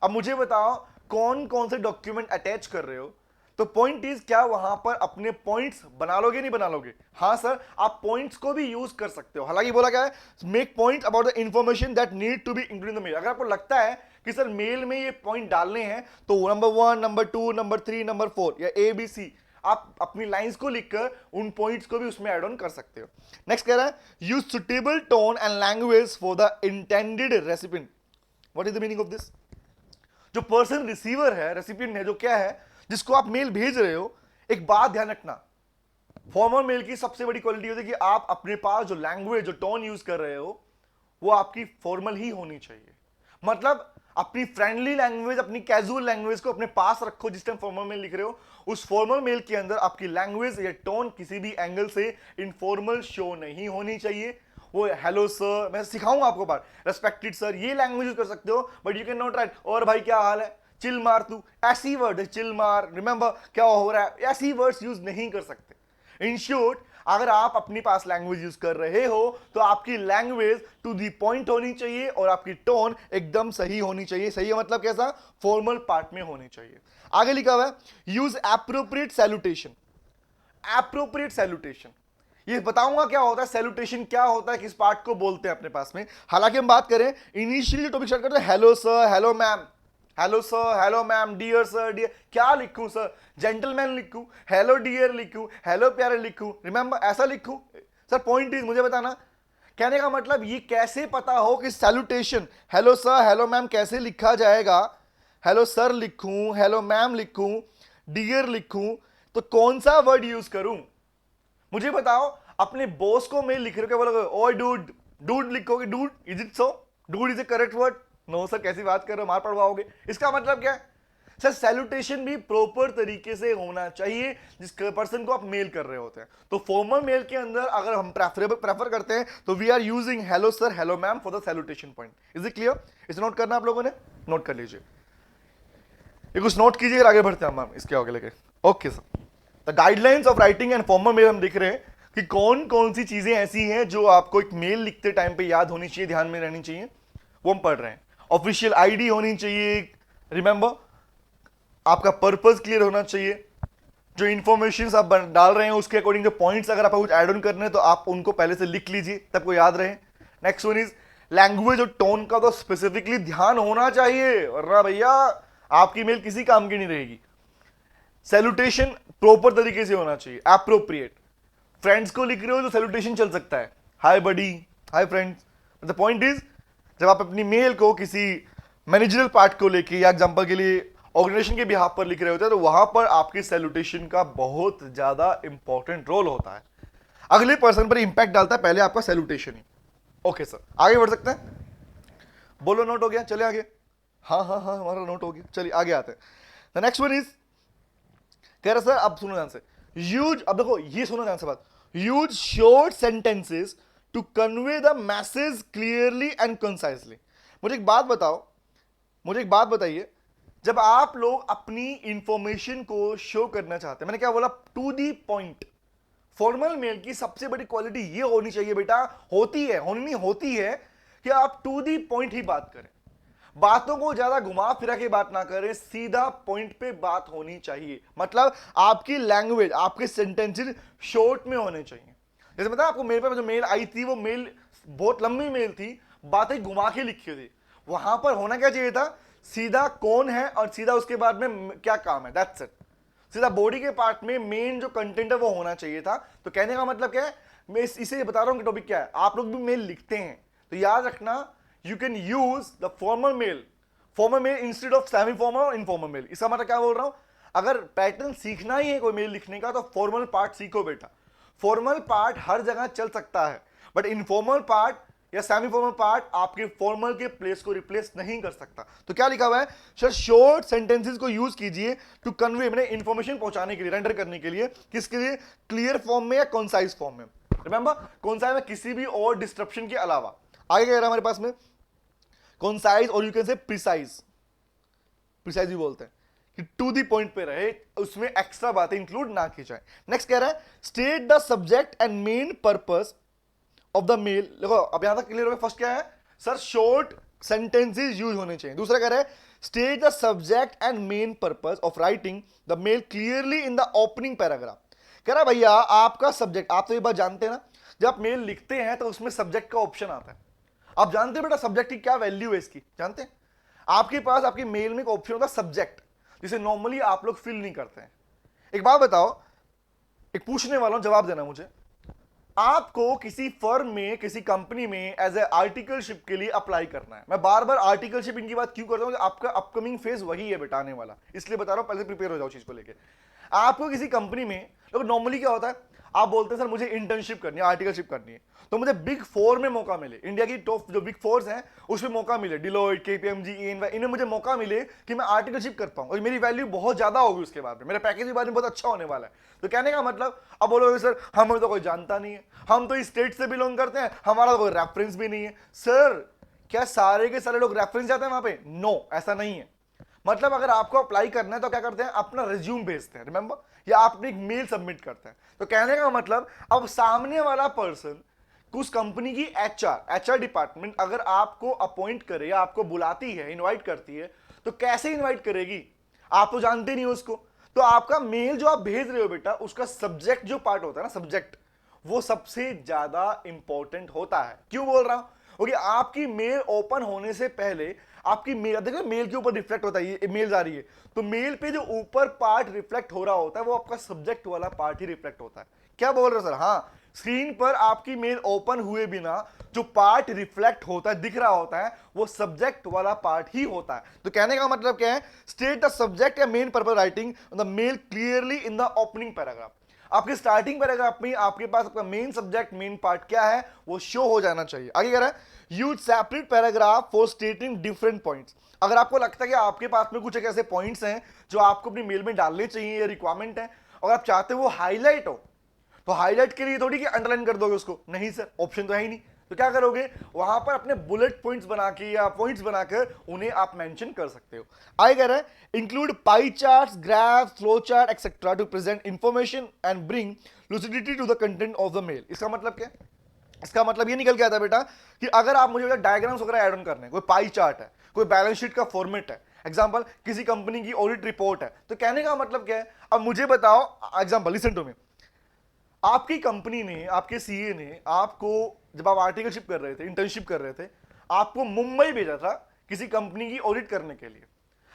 A: अब मुझे बताओ कौन कौन से डॉक्यूमेंट अटैच कर रहे हो, तो पॉइंट इज क्या वहां पर अपने पॉइंट्स बना लोगे, नहीं बना लोगे? हाँ सर, आप पॉइंट्स को भी यूज कर सकते हो। हालांकि बोला क्या है, make point about the information that need to be include in the mail. अगर आपको लगता है कि सर मेल में ये पॉइंट डालने हैं, तो नंबर 1, नंबर 2, नंबर 3, नंबर 4 या ABC, आप अपनी लाइंस को लिखकर उन पॉइंट्स को भी उसमें ऐड ऑन कर सकते हो। नेक्स्ट कह रहा है, use suitable tone and language for the intended recipient. What is the meaning of this? जो पर्सन रिसीवर है, रेसिपिएंट है, जो क्या है, जिसको आप मेल भेज रहे हो, एक बात ध्यान रखना, फॉर्मल मेल की सबसे बड़ी क्वालिटी होती है कि आप अपने पास जो लैंग्वेज, जो टोन यूज कर रहे हो, वो आपकी फॉर्मल ही होनी चाहिए। मतलब अपनी फ्रेंडली लैंग्वेज, अपनी कैजुअल लैंग्वेज को अपने पास रखो जिस टाइम फॉर्मल मेल लिख रहे हो। उस फॉर्मल मेल के अंदर आपकी लैंग्वेज या टोन किसी भी एंगल से इनफॉर्मल शो नहीं होनी चाहिए। वो हेलो सर, मैं सिखाऊंगा आपको बात, रेस्पेक्टेड सर, ये लैंग्वेज यूज कर सकते हो, but you can not right और भाई क्या हाल है, चिल मार तू, ऐसी वर्ड है, चिल मार, रिमेंबर क्या हो रहा है, ऐसी वर्ड्स यूज नहीं कर सकते। इन शॉर्ट, अगर आप अपने पास लैंग्वेज यूज कर रहे हो तो आपकी लैंग्वेज टू दी पॉइंट होनी चाहिए और आपकी टोन एकदम सही होनी चाहिए। सही है मतलब कैसा? फॉर्मल पार्ट में होनी चाहिए। आगे लिखा हुआ है, use appropriate salutation. Appropriate salutation, ये बताऊंगा क्या होता है, सैल्यूटेशन क्या होता है, किस पार्ट को बोलते हैं अपने पास में। हालांकि हम बात करें इनिशियली जो टॉपिक स्टार्ट करते हैं, hello sir, hello ma'am, hello sir, hello ma'am, dear sir, dear, क्या लिखूं सर, जेंटलमैन लिखूं, हेलो डियर लिखूं, हेलो प्यारे लिखूं, रिमेंबर ऐसा लिखूं? सर पॉइंट इज, मुझे बताना, कहने का मतलब ये कैसे पता हो कि salutation hello sir, hello ma'am कैसे लिखा जाएगा, हेलो सर लिखूं, हेलो मैम लिखूं, डियर लिखूं, तो कौन सा वर्ड यूज करूं? मुझे बताओ, अपने बॉस को मेल लिख रहे हो, क्या बोलोगे? ओए डूड, डूड लिखोगे, dude, is it so? Dude is a correct word? No sir, कैसी बात कर रहे हो, मार पड़वाओगे। इसका मतलब क्या है? सर सैल्यूटेशन भी प्रॉपर तरीके से होना चाहिए जिस पर्सन को आप मेल कर रहे होते हैं। तो फॉर्मल मेल के अंदर अगर हम प्रेफर करते हैं तो we are using hello sir, hello ma'am for the salutation point. Is it clear? इसे नोट करना आप लोगों ने, नोट कर लीजिए, ये कुछ नोट कीजिए, आगे बढ़ते हैं हम इसके आगे लेके। Okay sir, the guidelines of writing and formal mail हम देख रहे हैं कि कौन कौन सी चीजें ऐसी हैं जो आपको एक मेल लिखते टाइम पे याद होनी चाहिए, ध्यान में रहनी चाहिए, वो हम पढ़ रहे हैं। ऑफिशियल आईडी होनी चाहिए, रिमेंबर आपका पर्पस क्लियर होना चाहिए, जो इंफॉर्मेशन आप डाल रहे हैं उसके अकॉर्डिंग जो पॉइंट्स अगर आपको कुछ ऐड ऑन करने हैं तो आप उनको पहले से लिख लीजिए तब को याद रहे। नेक्स्ट वन इज लैंग्वेज और टोन का तो स्पेसिफिकली ध्यान होना चाहिए, वरना भैया आपकी मेल किसी काम की नहीं रहेगी। सैल्यूटेशन प्रॉपर तरीके से होना चाहिए, एप्रोप्रिएट। फ्रेंड्स को लिख रहे हो तो सैल्यूटेशन चल सकता है, hi buddy, hi friends. The point is, जब आप अपनी मेल को किसी मैनेजरल पार्ट को लेके या एग्जांपल के लिए ऑर्गेनाइजेशन के बिहाफ पर लिख रहे होते हैं तो वहां पर आपकी सैल्यूटेशन का बहुत ज्यादा इंपॉर्टेंट रोल होता है, अगले पर्सन पर इंपैक्ट डालता है पहले आपका सैल्यूटेशन ही। ओके सर, आगे बढ़ सकते हैं? बोलो नोट हो गया, चले आगे। हाँ हाँ हाँ, हमारा नोट हो गया, चलिए आगे आते हैं। द नेक्स्ट वन इज, कह रहा सर अब सुनो ध्यान से, यूज, अब देखो ये सुनो ध्यान से बात, use short sentences to convey the message clearly and concisely. मुझे एक बात बताओ, मुझे एक बात बताइए, जब आप लोग अपनी इंफॉर्मेशन को शो करना चाहते हैं, मैंने क्या बोला, टू दी पॉइंट। फॉर्मल मेल की सबसे बड़ी क्वालिटी ये होनी चाहिए बेटा, होती है, होनी नहीं होती है, कि आप टू दी पॉइंट ही बात करें, बातों को ज्यादा घुमा फिरा के बात ना करें, सीधा पॉइंट पे बात होनी चाहिए। मतलब आपकी लैंग्वेज, आपके सेंटेंसेस शॉर्ट में होने चाहिए। जैसे पता आपको मेल पर जो मेल आई थी, वो मेल बहुत लंबी मेल थी, बातें घुमा के लिखी थी, वहां पर होना क्या चाहिए था, सीधा कौन है और सीधा उसके बाद में क्या काम है, दैट्स इट। सीधा बॉडी के पार्ट में मेन जो कंटेंट है वो होना चाहिए था। तो कहने का मतलब क्या है, मैं इसे बता रहा हूं कि टॉपिक क्या है। आप लोग भी मेल लिखते हैं तो याद रखना, you can use the formal mail instead of semi formal और इनफॉर्मल मेल। इसका मतलब क्या बोल रहा हूं, अगर पैटर्न सीखना ही है कोई मेल लिखने का तो फॉर्मल पार्ट सीखो बेटा। फॉर्मल पार्ट हर जगह चल सकता है, बट इनफॉर्मल पार्ट या सेमी फॉर्मल पार्ट आपके फॉर्मल के प्लेस को रिप्लेस नहीं कर सकता। तो क्या लिखा हुआ है सर, शॉर्ट सेंटेंसेस को यूज कीजिए टू कन्वे, मैंने इंफॉर्मेशन पहुंचाने के लिए, रेंडर करने के लिए, किसके लिए, क्लियर फॉर्म में या कॉन्साइज फॉर्म में। रिमेंबर कॉन्साइज में किसी भी और डिस्ट्रप्शन के अलावा। आगे क्या रहा हमारे पास में, कॉन्साइज और you can say precise, precise भी बोलते हैं कि टू दी पॉइंट पे रहे, उसमें एक्स्ट्रा बातें इंक्लूड ना की जाए। नेक्स्ट कह रहा है state the subject and main purpose of the mail. देखो अब यहां तक क्लियर हो गया। फर्स्ट क्या है सर, शॉर्ट सेंटेंसेस यूज होने चाहिए। दूसरा कह रहा है state the subject and main purpose of writing the mail clearly in the opening paragraph. कह रहा भैया आपका सब्जेक्ट, आप तो ये बात जानते हैं ना, जब आप मेल लिखते हैं तो उसमें सब्जेक्ट का ऑप्शन आता है। आप जानते हैं बेटा सब्जेक्ट की क्या वैल्यू है इसकी, जानते हैं? आपके पास आपके मेल में एक ऑप्शन होता है सब्जेक्ट, जिसे नॉर्मली आप लोग फिल नहीं करते हैं। एक बात बताओ, एक पूछने वाला हूं, जवाब देना मुझे। आपको किसी फर्म में, किसी कंपनी में एज ए आर्टिकलशिप के लिए अप्लाई करना है। मैं बार बार आर्टिकलशिप इनकी बात क्यों करता हूं, आपका अपकमिंग फेज वही है बेटा आने वाला, इसलिए बता रहा हूं, पहले प्रिपेयर हो जाओ चीज को लेके। आपको किसी कंपनी में, लोग नॉर्मली क्या होता है, आप बोलते हैं सर मुझे इंटर्नशिप करनी है, आर्टिकलशिप करनी है, तो मुझे बिग फोर में मौका मिले, इंडिया की टॉप जो बिग फोर्स हैं उसमें मौका मिले, डिलॉयट, केपीएमजी, EY, इन्हें मुझे मौका मिले कि मैं आर्टिकलशिप कर पाऊं और मेरी वैल्यू बहुत ज्यादा होगी उसके बाद में, मेरा पैकेज भी बाद में बहुत अच्छा होने वाला है। तो कहने का मतलब, अब बोलोगे सर हमें तो कोई जानता नहीं है, हम तो इस स्टेट से बिलोंग करते हैं, हमारा तो कोई रेफरेंस भी नहीं है। सर क्या सारे के सारे लोग रेफरेंस जाते हैं वहां पे? नो, ऐसा नहीं है। मतलब अगर आपको अप्लाई करना है तो क्या करते हैं, अपना रिज्यूम भेजते हैं, रिमेंबर, या आप अपनी एक मेल सबमिट करते हैं। तो कहने का मतलब अब सामने वाला पर्सन, उस कंपनी की एचआर डिपार्टमेंट अगर आपको अपॉइंट करे या आपको बुलाती है, इनवाइट करती है, तो कैसे इनवाइट करेगी, आप तो जानते नहीं हो उसको। तो आपका मेल जो आप भेज रहे हो बेटा, उसका सब्जेक्ट जो पार्ट होता है ना, सब्जेक्ट, वो सबसे ज्यादा इंपॉर्टेंट होता है। क्यों बोल रहा हूं, क्योंकि आपकी मेल ओपन होने से पहले आपकी मेल, देखो मेल के ऊपर रिफ्लेक्ट होता है, ये मेल आ रही है तो मेल पे जो ऊपर पार्ट रिफ्लेक्ट हो रहा होता है वो आपका सब्जेक्ट वाला पार्ट ही रिफ्लेक्ट होता है। क्या बोल रहे हो सर? हाँ, स्क्रीन पर आपकी मेल ओपन हुए बिना जो पार्ट रिफ्लेक्ट होता है, दिख रहा होता है, वो सब्जेक्ट वाला पार्ट ही होता है। तो कहने का मतलब क्या है, स्टेट द सब्जेक्ट या main purpose writing the mail clearly in the opening paragraph. आपके स्टार्टिंग पैराग्राफ में आपके पास आपका मेन सब्जेक्ट, मेन पार्ट क्या है वो शो हो जाना चाहिए। आगे कह रहा है use separate paragraph for स्टेटिंग different points. अगर आपको लगता है कि आपके पास में कुछ एक ऐसे पॉइंट्स हैं जो आपको अपनी मेल में डालने चाहिए या रिक्वायरमेंट है, और आप चाहते हो वो हाईलाइट हो, तो हाईलाइट के लिए थोड़ी कि अंडरलाइन कर दोगे उसको, नहीं सर, ऑप्शन तो है ही नहीं। तो क्या करोगे, वहां पर अपने बुलेट पॉइंट्स बना के या पॉइंट्स बनाकर उन्हें आप मेंशन कर सकते हो। आगे कह रहा है include pie charts, graphs, flow chart etcetera to present information and bring lucidity to the content of the mail. इसका मतलब क्या है? इसका मतलब ये निकल के आता है बेटा कि अगर आप मुझे डायग्राम्स वगैरह ऐड ऑन करने, कोई पाई चार्ट है, कोई बैलेंस शीट का फॉर्मेट है, एग्जांपल किसी कंपनी की ऑडिट रिपोर्ट है, तो कहने का मतलब क्या है, अब मुझे बताओ, एग्जांपल लिसन टू मी, आपकी कंपनी ने, आपके सीए ने आपको, जब आप आर्टिकलशिप कर रहे थे, इंटर्नशिप कर रहे थे, आपको मुंबई भेजा था किसी कंपनी की ऑडिट करने के लिए।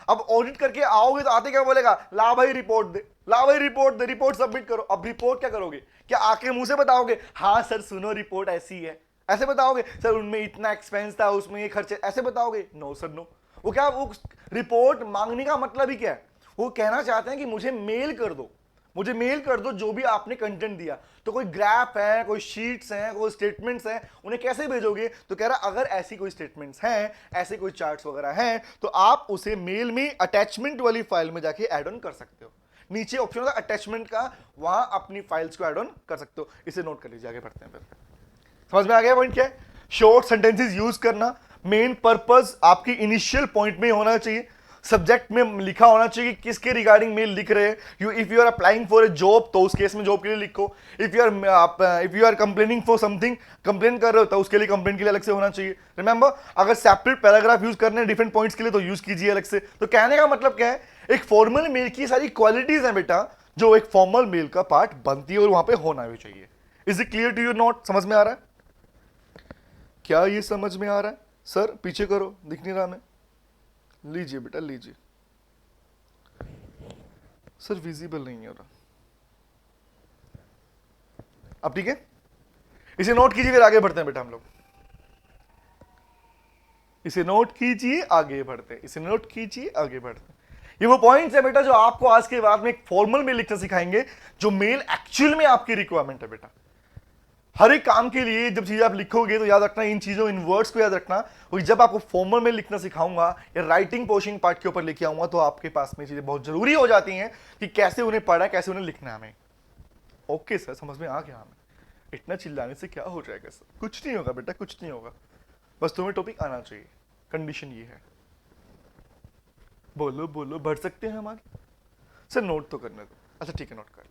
A: अब ऑडिट करके आओगे तो आते क्या बोलेगा, ला भाई रिपोर्ट दे, ला भाई रिपोर्ट दे, रिपोर्ट सबमिट करो। अब रिपोर्ट क्या करोगे, क्या आके मुंह से बताओगे हाँ सर सुनो रिपोर्ट ऐसी है, ऐसे बताओगे? सर उनमें इतना एक्सपेंस था, उसमें ये खर्चे, ऐसे बताओगे? No sir no. वो क्या, वो रिपोर्ट मांगने का मतलब ही क्या है, वो कहना चाहते हैं कि मुझे मेल कर दो, मुझे मेल कर दो जो भी आपने कंटेंट दिया। तो कोई ग्राफ है, कोई शीट्स हैं, कोई स्टेटमेंट्स हैं, उन्हें कैसे भेजोगे? तो कह रहा अगर ऐसी कोई स्टेटमेंट्स हैं, ऐसे कोई चार्ट्स वगैरह हैं, तो आप उसे मेल में अटैचमेंट वाली फाइल में जाके ऐड ऑन कर सकते हो। नीचे ऑप्शन होता है अटैचमेंट का, वहां अपनी फाइल्स को ऐड ऑन कर सकते हो। इसे नोट कर लीजिए, आगे बढ़ते हैं। फिर समझ में आ गया पॉइंट क्या है? शॉर्ट सेंटेंसेस यूज करना, मेन पर्पस आपकी इनिशियल पॉइंट में होना चाहिए, सब्जेक्ट में लिखा होना चाहिए कि किसके रिगार्डिंग मेल लिख रहे हैं। You if you are applying for a job तो उस केस में जॉब के लिए लिखो, if you are complaining for something, complain कर रहे हो तो उसके लिए कंप्लेन के लिए अलग से होना चाहिए। रिमेंबर, अगर सेपरेट पैराग्राफ यूज करने हैं डिफरेंट पॉइंट्स के लिए तो यूज कीजिए अलग से। तो कहने का मतलब क्या है, एक फॉर्मल मेल की सारी क्वालिटीज हैं बेटा जो एक फॉर्मल मेल का पार्ट बनती है और वहां पे होना भी चाहिए। Is it clear to you? Not समझ में आ रहा है क्या? ये समझ में आ रहा है सर? पीछे करो, दिख नहीं रहा मैं, लीजिए बेटा लीजिए। सर विजिबल नहीं हो रहा, अब ठीक है, इसे नोट कीजिए, फिर आगे बढ़ते हैं बेटा हम लोग। इसे नोट कीजिए, आगे बढ़ते हैं, इसे नोट कीजिए, आगे बढ़ते हैं। ये वो पॉइंट्स है बेटा जो आपको आज के बाद में एक फॉर्मल मेल लिखना सिखाएंगे, जो मेल एक्चुअल में आपकी रिक्वायरमेंट है बेटा। हर एक काम के लिए जब चीजें आप लिखोगे तो याद रखना इन चीजों, इन वर्ड्स को याद रखना। और जब आपको फॉर्मल में लिखना सिखाऊंगा या राइटिंग पोर्शन पार्ट के ऊपर लेके आऊंगा तो आपके पास में चीजें बहुत जरूरी हो जाती हैं कि कैसे उन्हें पढ़ा, कैसे उन्हें लिखना है हमें। ओके सर, समझ में आ गया हमें। इतना चिल्लाने से क्या हो जाएगा सर? कुछ नहीं होगा बेटा, कुछ नहीं होगा, बस तुम्हें टॉपिक आना चाहिए। कंडीशन ये है। बोलो बोलो, बढ़ सकते हैं हम आगे? सर नोट तो करने दो। अच्छा ठीक है, नोट कर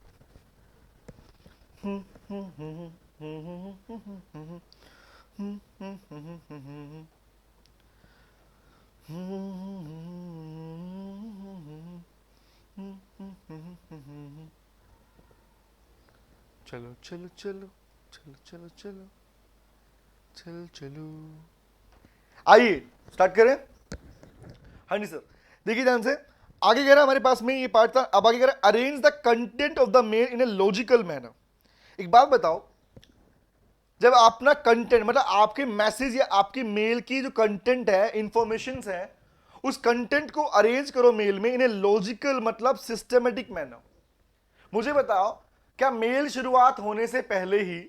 A: चलो चलो चलो चलो चलो चलो चलो चलो, आइए स्टार्ट करें। हाँ जी सर, देखिए ध्यान से, आगे कह रहा है हमारे पास में ये पार्ट था, अब आगे कह रहा है arrange the content of the mail in a logical manner. एक बात बताओ, जब अपना कंटेंट मतलब आपके मैसेज या आपकी मेल की जो कंटेंट है, इंफॉर्मेशन है, उस कंटेंट को अरेंज करो मेल में इन ए लॉजिकल मतलब सिस्टमेटिक मैनर। मुझे बताओ, क्या मेल शुरुआत होने से पहले ही,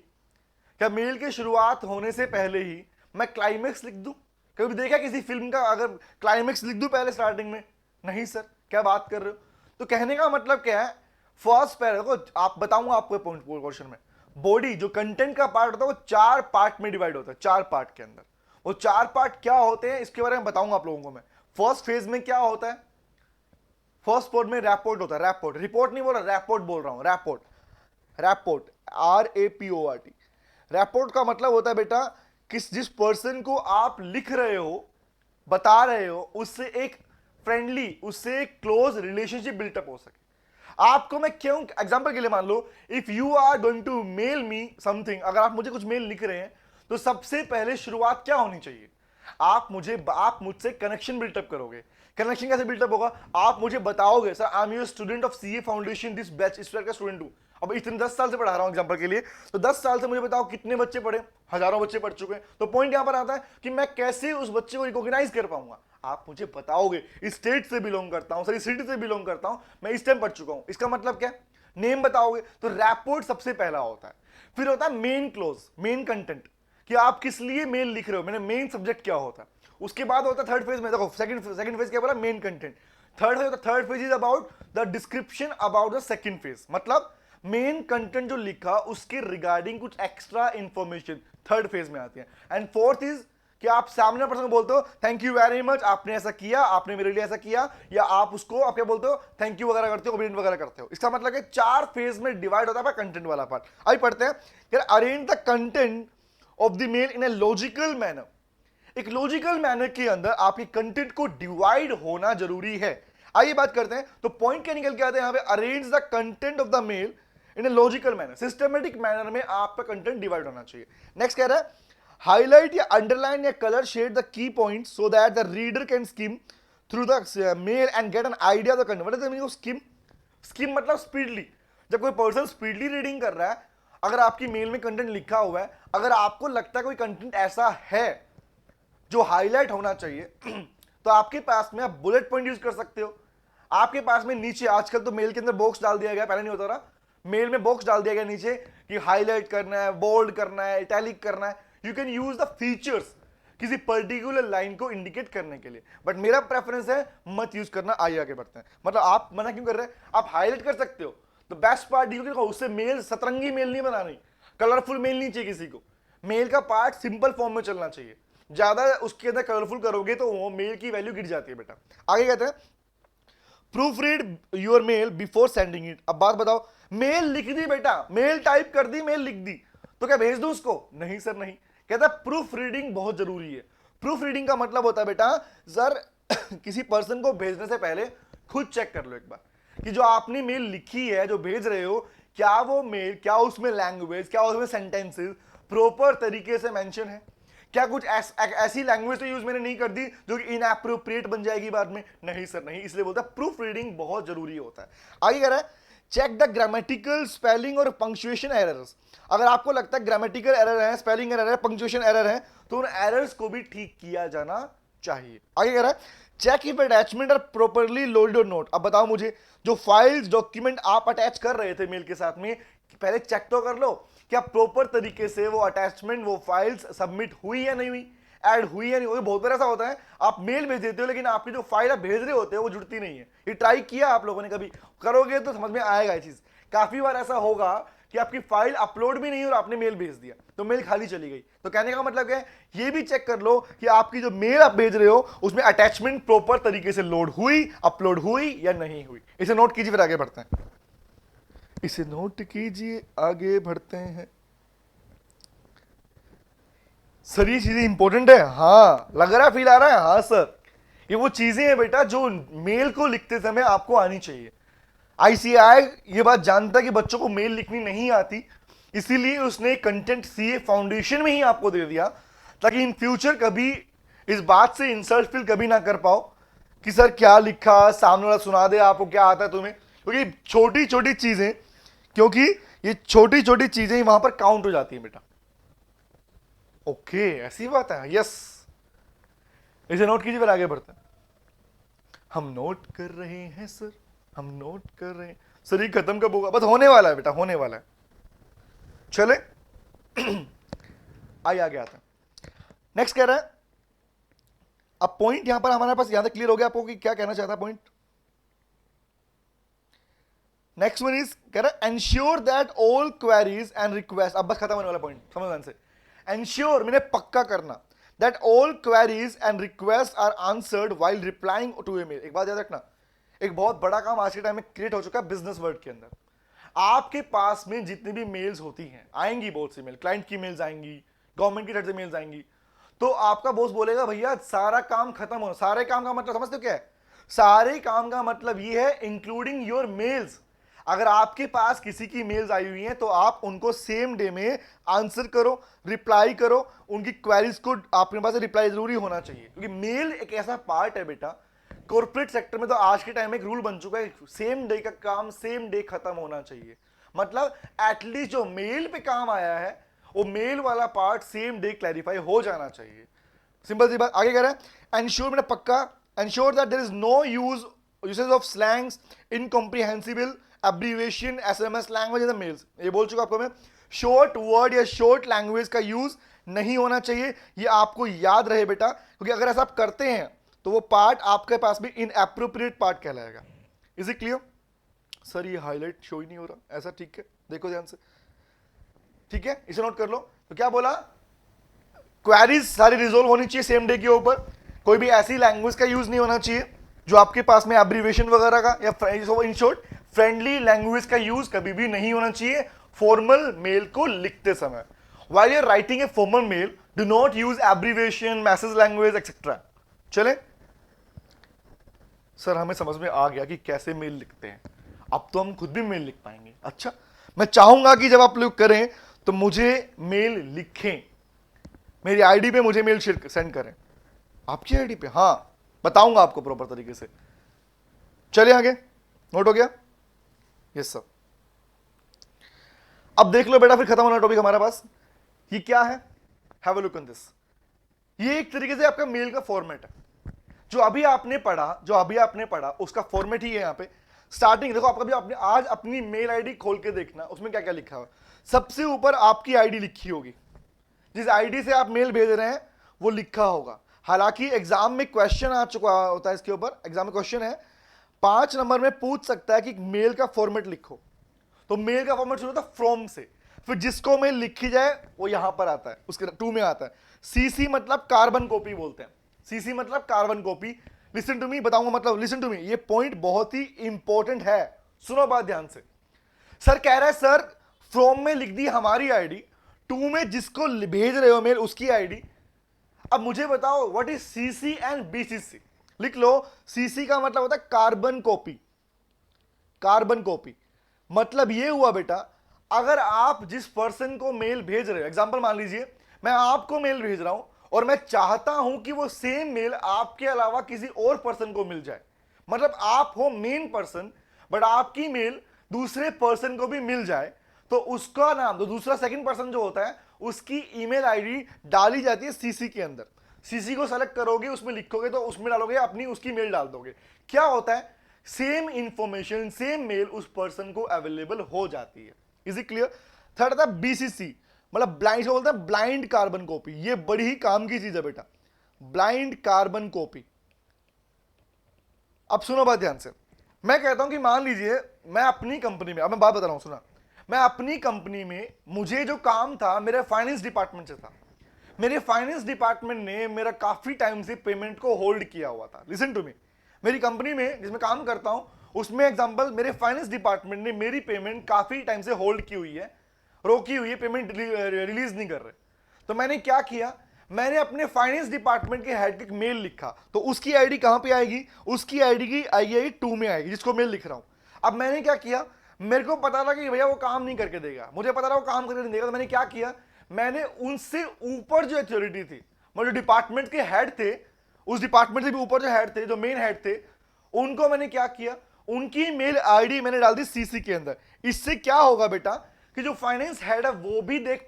A: क्या मेल के शुरुआत होने से पहले ही मैं क्लाइमेक्स लिख दूं? कभी देखा किसी फिल्म का अगर क्लाइमेक्स लिख दूं पहले स्टार्टिंग में? नहीं सर, क्या बात कर रहे हो? तो कहने का मतलब क्या है, फर्स्ट पैरा को आप बताऊंगा आपको पॉइंट क्वेश्चन में, बॉडी जो कंटेंट का पार्ट होता है वो 4 पार्ट में डिवाइड होता है, 4 पार्ट के अंदर। वो 4 पार्ट क्या होते हैं इसके बारे में बताऊंगा आप लोगों को मैं। फर्स्ट फेज में क्या होता है, फर्स्ट पोर्ट में रैपोर्ट होता है, रैपोर्ट, रिपोर्ट नहीं बोल रहा, रैपोर्ट बोल रहा हूं, रैपोर्ट, रैपोर्ट RAPORT। रैपोर्ट का मतलब होता है बेटा, जिस पर्सन को आप लिख रहे हो, बता रहे हो, उससे एक फ्रेंडली, उससे एक क्लोज रिलेशनशिप बिल्टअप हो सके। आपको मैं क्यों, एग्जांपल के लिए मान लो, if you are going to mail me something, अगर आप मुझे कुछ मेल लिख रहे हैं तो सबसे पहले शुरुआत क्या होनी चाहिए, आप मुझसे कनेक्शन बिल्टअप करोगे। कनेक्शन कैसे बिल्टअप होगा, आप मुझे बताओगे sir I am your student of CA foundation, this batch, इस का स्टूडेंट हूं। अब इतने 10 साल से पढ़ा रहा हूं एग्जांपल के लिए, तो 10 साल से मुझे बताओ कितने बच्चे पढ़े, हजारों बच्चे पढ़ चुके हैं। तो पॉइंट यहां पर आता है कि मैं कैसे उस बच्चे को रिकॉग्नाइज कर पाऊंगा, आप मुझे बताओगे इस स्टेट से बिलोंग करता हूं सर, इस सिटी से बिलोंग करता हूं, मैं इस टाइम पढ़ चुका हूं, इसका मतलब क्या, नेम बताओगे। तो रैपोर्ट सबसे पहला होता है। फिर होता है मेन क्लोज, मेन कंटेंट, कि आप किस लिए मेल लिख रहे हो, मैंने मेन सब्जेक्ट क्या होता है। उसके बाद होता है थर्ड फेज में, देखो सेकंड फेज क्या बोला, main content. Third phase is about the description about the second phase, मतलब मेन कंटेंट जो लिखा उसके रिगार्डिंग कुछ एक्स्ट्रा इंफॉर्मेशन थर्ड फेज में आती है। एंड फोर्थ इज कि आप सामने पर्सन को बोलते हो थैंक यू वेरी मच, आपने ऐसा किया, आपने मेरे लिए ऐसा किया, या आप उसको आप क्या बोलते हो, थैंक यू वगैरह करते हो, कमेंट वगैरह करते हो। इसका मतलब है 4 फेज में डिवाइड होता है कंटेंट वाला पार्ट। आइए पढ़ते हैं, arrange the content of the mail in a logical manner. एक लॉजिकल मैनर के अंदर आपके कंटेंट को डिवाइड होना जरूरी है। आइए बात करते हैं, तो पॉइंट क्या निकल के आते हैं यहां पे, arrange the content of the mail in a logical manner, systematic manner में आपका कंटेंट डिवाइड होना चाहिए। नेक्स्ट कह रहा है हाईलाइट या अंडरलाइन या colour shade the key point so that the reader can skim through the mail and get an idea of the content. What is the meaning of skim? Skim मतलब स्पीडली, जब कोई पर्सन स्पीडली रीडिंग कर रहा है, अगर आपकी मेल में कंटेंट लिखा हुआ है, अगर आपको लगता है कोई कंटेंट ऐसा है जो हाईलाइट होना चाहिए तो आपके पास में आप बुलेट पॉइंट यूज कर सकते हो। आपके पास में नीचे, आजकल तो मेल के अंदर बॉक्स डाल दिया गया, पहले नहीं होता रहा, मेल में बॉक्स डाल दिया गया नीचे कि हाईलाइट करना है, बोल्ड करना है, इटैलिक करना है। You can use the features किसी पर्टिकुलर लाइन को इंडिकेट करने के लिए, बट मेरा प्रेफरेंस है मत यूज करना। आइए आगे बढ़ते हैं, मतलब आप मना क्यों कर रहे हैं, आप हाईलाइट कर सकते हो। तो बेस्ट पार्ट ये, उससे मेल सतरंगी मेल नहीं बनानी, कलरफुल मेल नहीं चाहिए किसी को। मेल का पार्ट सिंपल फॉर्म में चलना चाहिए, ज्यादा उसके अंदर कलरफुल करोगे तो वो मेल की वैल्यू गिर जाती है बेटा। आगे कहते हैं proof read your mail before sending it. अब बात बताओ, मेल लिख दी बेटा, मेल टाइप कर दी, मेल लिख दी, तो क्या भेज दूं उसको? नहीं सर नहीं, कहता है प्रूफ रीडिंग बहुत जरूरी है। प्रूफ रीडिंग का मतलब होता है बेटा सर किसी पर्सन को भेजने से पहले खुद चेक कर लो एक बार कि जो आपने मेल लिखी है, जो भेज रहे हो, क्या वो मेल, क्या उसमें लैंग्वेज, क्या उसमें सेंटेंसेस प्रॉपर तरीके से मेंशन है, क्या कुछ ऐसी लैंग्वेज तो यूज मैंने नहीं कर दी जो कि इनएप्रोप्रिएट बन जाएगी बाद में? नहीं सर नहीं, इसलिए बोलता है प्रूफ रीडिंग बहुत जरूरी होता है। आगे कह रहा है चेक द ग्रामेटिकल, स्पेलिंग और पंक्चुएशन एरर्स। अगर आपको लगता है ग्रामेटिकल एरर है, स्पेलिंग एरर है, पंक्चुएशन एरर है, तो उन एरर्स को भी ठीक किया जाना चाहिए। आगे कह रहा है check if attachment are properly loaded और नोट। अब बताओ मुझे, जो फाइल्स डॉक्यूमेंट आप अटैच कर रहे थे मेल के साथ में, पहले चेक तो कर लो क्या प्रॉपर तरीके से वो अटैचमेंट, वो फाइल्स सबमिट हुई या नहीं हुई, ऐड हुई या नहीं हुई। बहुत बार ऐसा होता है आप मेल भेज देते हो लेकिन आपकी जो फाइल आप भेज रहे होते हो वो जुड़ती नहीं है। ये ट्राई किया आप लोगों ने, कभी करोगे तो समझ में आएगा ये चीज। काफी बार ऐसा होगा कि आपकी फाइल अपलोड भी नहीं और आपने मेल भेज दिया तो मेल खाली चली गई। तो कहने का मतलब क्या है, ये भी चेक कर लो कि आपकी जो मेल आप भेज रहे हो उसमें अटैचमेंट प्रॉपर तरीके से लोड हुई, अपलोड हुई या नहीं हुई। इसे नोट कीजिए, फिर आगे बढ़ते हैं। इसे नोट कीजिए, आगे बढ़ते हैं। सर ये चीजें इंपॉर्टेंट है, हाँ लग रहा है, फील आ रहा है, हाँ सर ये वो चीजें हैं बेटा जो मेल को लिखते समय आपको आनी चाहिए। आईसीआई ये बात जानता है कि बच्चों को मेल लिखनी नहीं आती, इसीलिए उसने कंटेंट सीए फाउंडेशन में ही आपको दे दिया, ताकि इन फ्यूचर कभी इस बात से इंसल्ट फील कभी ना कर पाओ कि सर क्या लिखा, सामने वाला सुना दे आपको क्या आता है तुम्हें, क्योंकि छोटी छोटी चीजें, क्योंकि ये छोटी छोटी चीजें ही वहां पर काउंट हो जाती है बेटा। ओके ऐसी बात है, यस इसे नोट कीजिए, फिर आगे बढ़ते हैं। हम नोट कर रहे हैं सर, हम नोट कर रहे हैं सर। ये खत्म कब होगा? बस होने वाला है बेटा, होने वाला है। चले आइए आगे आते हैं। नेक्स्ट कह रहा है, अब पॉइंट यहां पर हमारे पास यहां तक क्लियर हो गया आपको कि क्या कहना चाहता है पॉइंट। नेक्स्ट वन इज कह रहा है ensure that all queries and request, अब बस खत्म होने वाला पॉइंट, समझ ध्यान से। एंश्योर मैंने पक्का करना that all queries and request are answered while replying to a mail. एक बात याद रखना, एक बहुत बड़ा काम आज के टाइम में क्रिएट हो चुका है बिजनेस वर्ल्ड के अंदर। आपके पास में जितनी भी मेल्स होती हैं, आएंगी बहुत सी मेल, क्लाइंट की मेल्स आएंगी, गवर्नमेंट की तरफ से मेल्स आएंगी, तो आपका बॉस बोलेगा भैया सारा काम खत्म हो। सारे काम का मतलब समझते हो क्या है? सारे काम का मतलब ये है इंक्लूडिंग योर मेल्स। अगर आपके पास किसी की मेल्स आई हुई हैं तो आप उनको सेम डे में आंसर करो, रिप्लाई करो, उनकी क्वेरीज को आपके पास रिप्लाई जरूरी होना चाहिए, क्योंकि मेल एक ऐसा पार्ट है बेटा। कॉर्पोरेट सेक्टर में तो आज के टाइम में एक रूल बन चुका है, सेम डे का काम सेम डे खत्म होना चाहिए। मतलब एटलीस्ट जो मेल पे काम आया है वो मेल वाला पार्ट सेम डे क्लैरिफाई हो जाना चाहिए। सिंपल सी बात। आगे कह रहा है एंश्योर मैंने पक्का, ensure that there is no usage of slangs, incomprehensible abbreviation, SMS language in the mails. ये बोल चुका आपको मैं, शॉर्ट वर्ड या शॉर्ट लैंग्वेज का यूज नहीं होना चाहिए। ये आपको याद रहे बेटा, क्योंकि अगर ऐसा आप करते हैं तो वो पार्ट आपके पास भी इनएप्रोप्रिएट पार्ट कहलाएगा। Is it clear? सर ये हाईलाइट शो ही नहीं हो रहा, ऐसा ठीक है, देखो ध्यान से, ठीक है इसे नोट कर लो। तो क्या बोला, क्वेरीज सारी रिजोल्व होनी चाहिए सेम डे के ऊपर, कोई भी ऐसी लैंग्वेज का यूज नहीं होना चाहिए जो आपके पास में एब्रीविएशन वगैरह का, या इन शॉर्ट फ्रेंडली लैंग्वेज का यूज कभी भी नहीं होना चाहिए फॉर्मल मेल को लिखते समय। While you are writing a formal mail do not use abbreviation, message language etcetera. चले सर हमें समझ में आ गया कि कैसे मेल लिखते हैं, अब तो हम खुद भी मेल लिख पाएंगे। अच्छा, मैं चाहूंगा कि जब आप लोग करें तो मुझे मेल लिखें, मेरी आईडी पे मुझे मेल सेंड करें। आपकी आईडी पे? हाँ बताऊंगा आपको प्रॉपर तरीके से। चलिए आगे, नोट हो गया? Yes sir. अब देख लो बेटा, फिर खत्म होना टॉपिक हमारे पास। ये क्या है? Have a look on this. ये एक तरीके से आपका मेल का फॉर्मेट है। जो अभी आपने पढ़ा उसका फॉर्मेट ही है यहां पे। स्टार्टिंग देखो, आपका भी आपने आज अपनी मेल आईडी खोल के देखना, उसमें क्या क्या लिखा हुआ। सबसे ऊपर आपकी आईडी लिखी होगी, जिस आईडी से आप मेल भेज रहे हैं वो लिखा होगा। हालांकि एग्जाम में क्वेश्चन आ चुका होता है इसके ऊपर, एग्जाम में क्वेश्चन है 5 नंबर में पूछ सकता है कि मेल का फॉर्मेट लिखो। तो मेल का फॉर्मेट शुरू होता है फ्रॉम से, फिर जिसको मेल लिखी जाए वो यहां पर आता है, उसके 2 में आता है। सीसी मतलब कार्बन कॉपी बोलते हैं, सीसी मतलब carbon copy. Listen to me, बताऊंगा मतलब, लिसन टू मी, ये पॉइंट बहुत ही इंपॉर्टेंट है, सुनो बात ध्यान से। सर कह रहा है सर फ्रॉम में लिख दी हमारी आईडी, 2 में जिसको भेज रहे हो मेल उसकी आईडी। अब मुझे बताओ what is CC and BCC. लिख लो, सीसी का मतलब होता है कार्बन कॉपी। कार्बन कॉपी मतलब ये हुआ बेटा, अगर आप जिस पर्सन को मेल भेज रहे हो, एग्जांपल मान लीजिए मैं आपको मेल भेज रहा हूं और मैं चाहता हूं कि वो सेम मेल आपके अलावा किसी और पर्सन को मिल जाए, मतलब आप हो मेन पर्सन बट आपकी मेल दूसरे पर्सन को भी मिल जाए, तो उसका नाम, तो दूसरा सेकंड पर्सन जो होता है उसकी ईमेल आईडी डाली जाती है सीसी के अंदर। सीसी को सेलेक्ट करोगे, उसमें लिखोगे तो उसमें डालोगे अपनी, उसकी मेल डाल दोगे। क्या होता है, सेम इंफॉर्मेशन, सेम मेल उस पर्सन को अवेलेबल हो जाती है। Is it clear? थर्ड था बीसीसी, मतलब ब्लाइंड से बोलते हैं ब्लाइंड कार्बन कॉपी। ये बड़ी ही काम की चीज है बेटा, ब्लाइंड कार्बन कॉपी। अब सुनो बात ध्यान से, मैं कहता हूं कि मान लीजिए मैं अपनी कंपनी में, अब मैं बात बता रहा हूं, सुना, मैं अपनी कंपनी में, मुझे जो काम था मेरे फाइनेंस डिपार्टमेंट से था। मेरे फाइनेंस डिपार्टमेंट ने मेरा काफी टाइम से पेमेंट को होल्ड किया हुआ था। लिसन टू मी, मेरी कंपनी में जिसमें काम करता हूं उसमें एग्जांपल मेरे फाइनेंस डिपार्टमेंट ने मेरी पेमेंट काफी टाइम से होल्ड की हुई है, रोकी हुई है, पेमेंट रिलीज नहीं कर रहे। तो मैंने क्या किया, मैंने अपने फाइनेंस डिपार्टमेंट के हेड को मेल लिखा। तो उसकी आईडी कहां पे आएगी, उसकी आईडी की आई 2 में आएगी, जिसको मेल लिख रहा हूं। अब मैंने क्या किया, मेरे को पता था कि भैया वो काम नहीं करके देगा, मुझे पता था वो काम करके नहीं देगा। तो मैंने क्या किया, मैंने उनसे ऊपर जो अथॉरिटी थी, मतलब डिपार्टमेंट के हेड थे, उस डिपार्टमेंट से भी ऊपर जो हेड थे, जो मेन हेड थे, उनको मैंने क्या किया, उनकी मेल आईडी मैंने डाल दी सीसी के अंदर। इससे क्या होगा बेटा कि जो फाइनेंस हेड है वो भी देख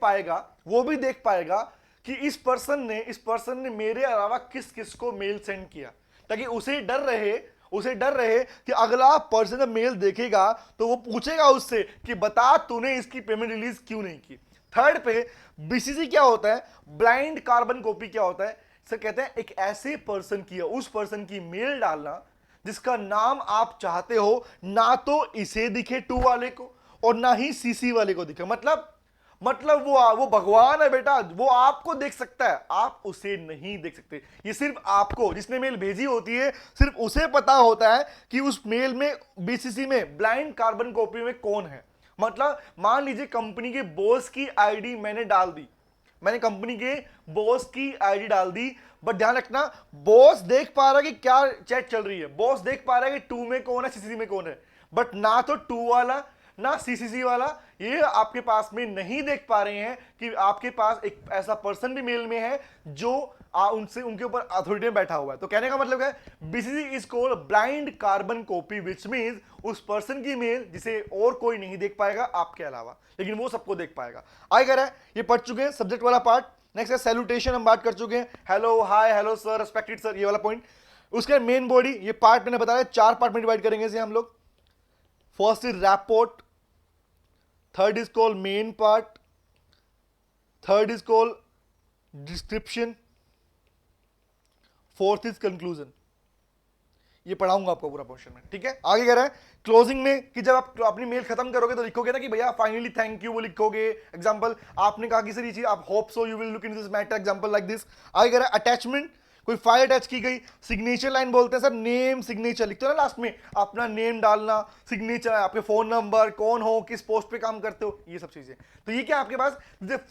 A: पाएगा कि इस पर्सन ने मेरे अलावा किस किस को मेल सेंड किया, ताकि उसे डर रहे कि अगला पर्सन जब मेल देखेगा तो वो पूछेगा उससे कि बता तूने इसकी पेमेंट रिलीज क्यों नहीं की। थर्ड पे बीसीसी क्या होता है, ब्लाइंड कार्बन कॉपी क्या होता है, इसे कहते हैं एक ऐसे पर्सन की, उस पर्सन की मेल डालना जिसका नाम आप चाहते हो ना तो इसे दिखे 2 वाले को और ना ही सीसी वाले को दिखे। मतलब वो भगवान है बेटा, वो आपको देख सकता है, आप उसे नहीं देख सकते। ये सिर्फ आपको, जिसने मेल भेजी होती है, सिर्फ उसे पता होता है कि उस मेल में, बीसीसी में, ब्लाइंड कार्बन कॉपी में कौन है। मतलब मान लीजिए कंपनी के बॉस की आईडी मैंने डाल दी, मैंने कंपनी के बॉस की आईडी डाल दी, बट ध्यान रखना बॉस देख पा रहा है कि क्या चैट चल रही है, बॉस देख पा रहा है कि 2 में कौन है, सीसीसी में कौन है, बट ना तो 2 वाला ना सीसीसी वाला ये आपके पास में नहीं देख पा रहे हैं कि आपके पास एक ऐसा पर्सन भी मेल में है जो उनसे उनके ऊपर अथॉरिटी में बैठा हुआ है। तो कहने का मतलब है BCC is called blind carbon copy, which means उस पर्सन की मेल जिसे और कोई नहीं देख पाएगा आपके अलावा, लेकिन वो सबको देख पाएगा। आगे कह रहा है, ये पढ़ चुके हैं सब्जेक्ट वाला पार्ट। नेक्स्ट है सैल्यूटेशन, हम बात कर चुके हैं, हेलो, हाय, हेलो सर, रेस्पेक्टेड सर, ये वाला पॉइंट। उसके मेन बॉडी, ये पार्ट मैंने बताया 4 पार्ट में डिवाइड करेंगे इसे हम लोग। First is rapport, third is called main part, third is called description, fourth is conclusion. ये पढ़ाऊंगा आपको पूरा पोर्शन में, ठीक है। आगे कह रहा है क्लोजिंग में कि जब आप अपनी मेल खत्म करोगे तो लिखोगे ना कि भैया फाइनली थैंक यू, वो लिखोगे। एग्जांपल आपने कहा कि सर ये चीज आप hope so you will look in this matter, example like this. आगे कह रहा है अटैचमेंट, कोई फाइल अटैच की गई, सिग्नेचर लाइन बोलते हैं सर, नेम सिग्नेचर लिखते हो ना लास्ट में, अपना नेम डालना, सिग्नेचर, आपके फोन नंबर, कौन हो, किस पोस्ट पे काम करते हो, ये सब चीजें। तो ये क्या आपके पास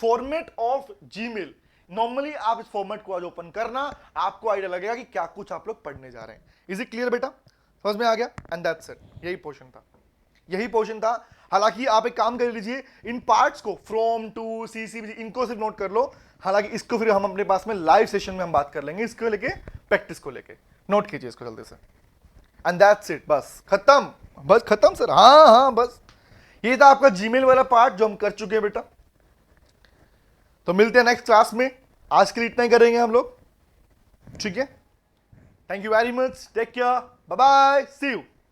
A: फॉर्मेट ऑफ जीमेल। नॉर्मली आप इस फॉर्मेट को आज ओपन करना, आपको आइडिया लगेगा कि क्या कुछ आप लोग पढ़ने जा रहे हैं। इज इट क्लियर बेटा, समझ में आ गया? एंड दैट्स इट, यही पोर्शन था। हालांकि आप एक काम कर लीजिए, इन पार्ट्स को फ्रॉम टू सीसी इनको सिर्फ नोट कर लो, हालांकि इसको फिर हम अपने पास में लाइव सेशन में हम बात कर लेंगे, इसको लेके प्रैक्टिस को लेके। नोट कीजिए इसको जल्दी से, एंड दैट्स इट, बस खत्म सर। हाँ बस ये था आपका जीमेल वाला पार्ट जो हम कर चुके हैं बेटा। तो मिलते हैं नेक्स्ट क्लास में, आज के लिए इतना ही करेंगे हम लोग, ठीक है। Thank you very much, take care, bye bye, see you.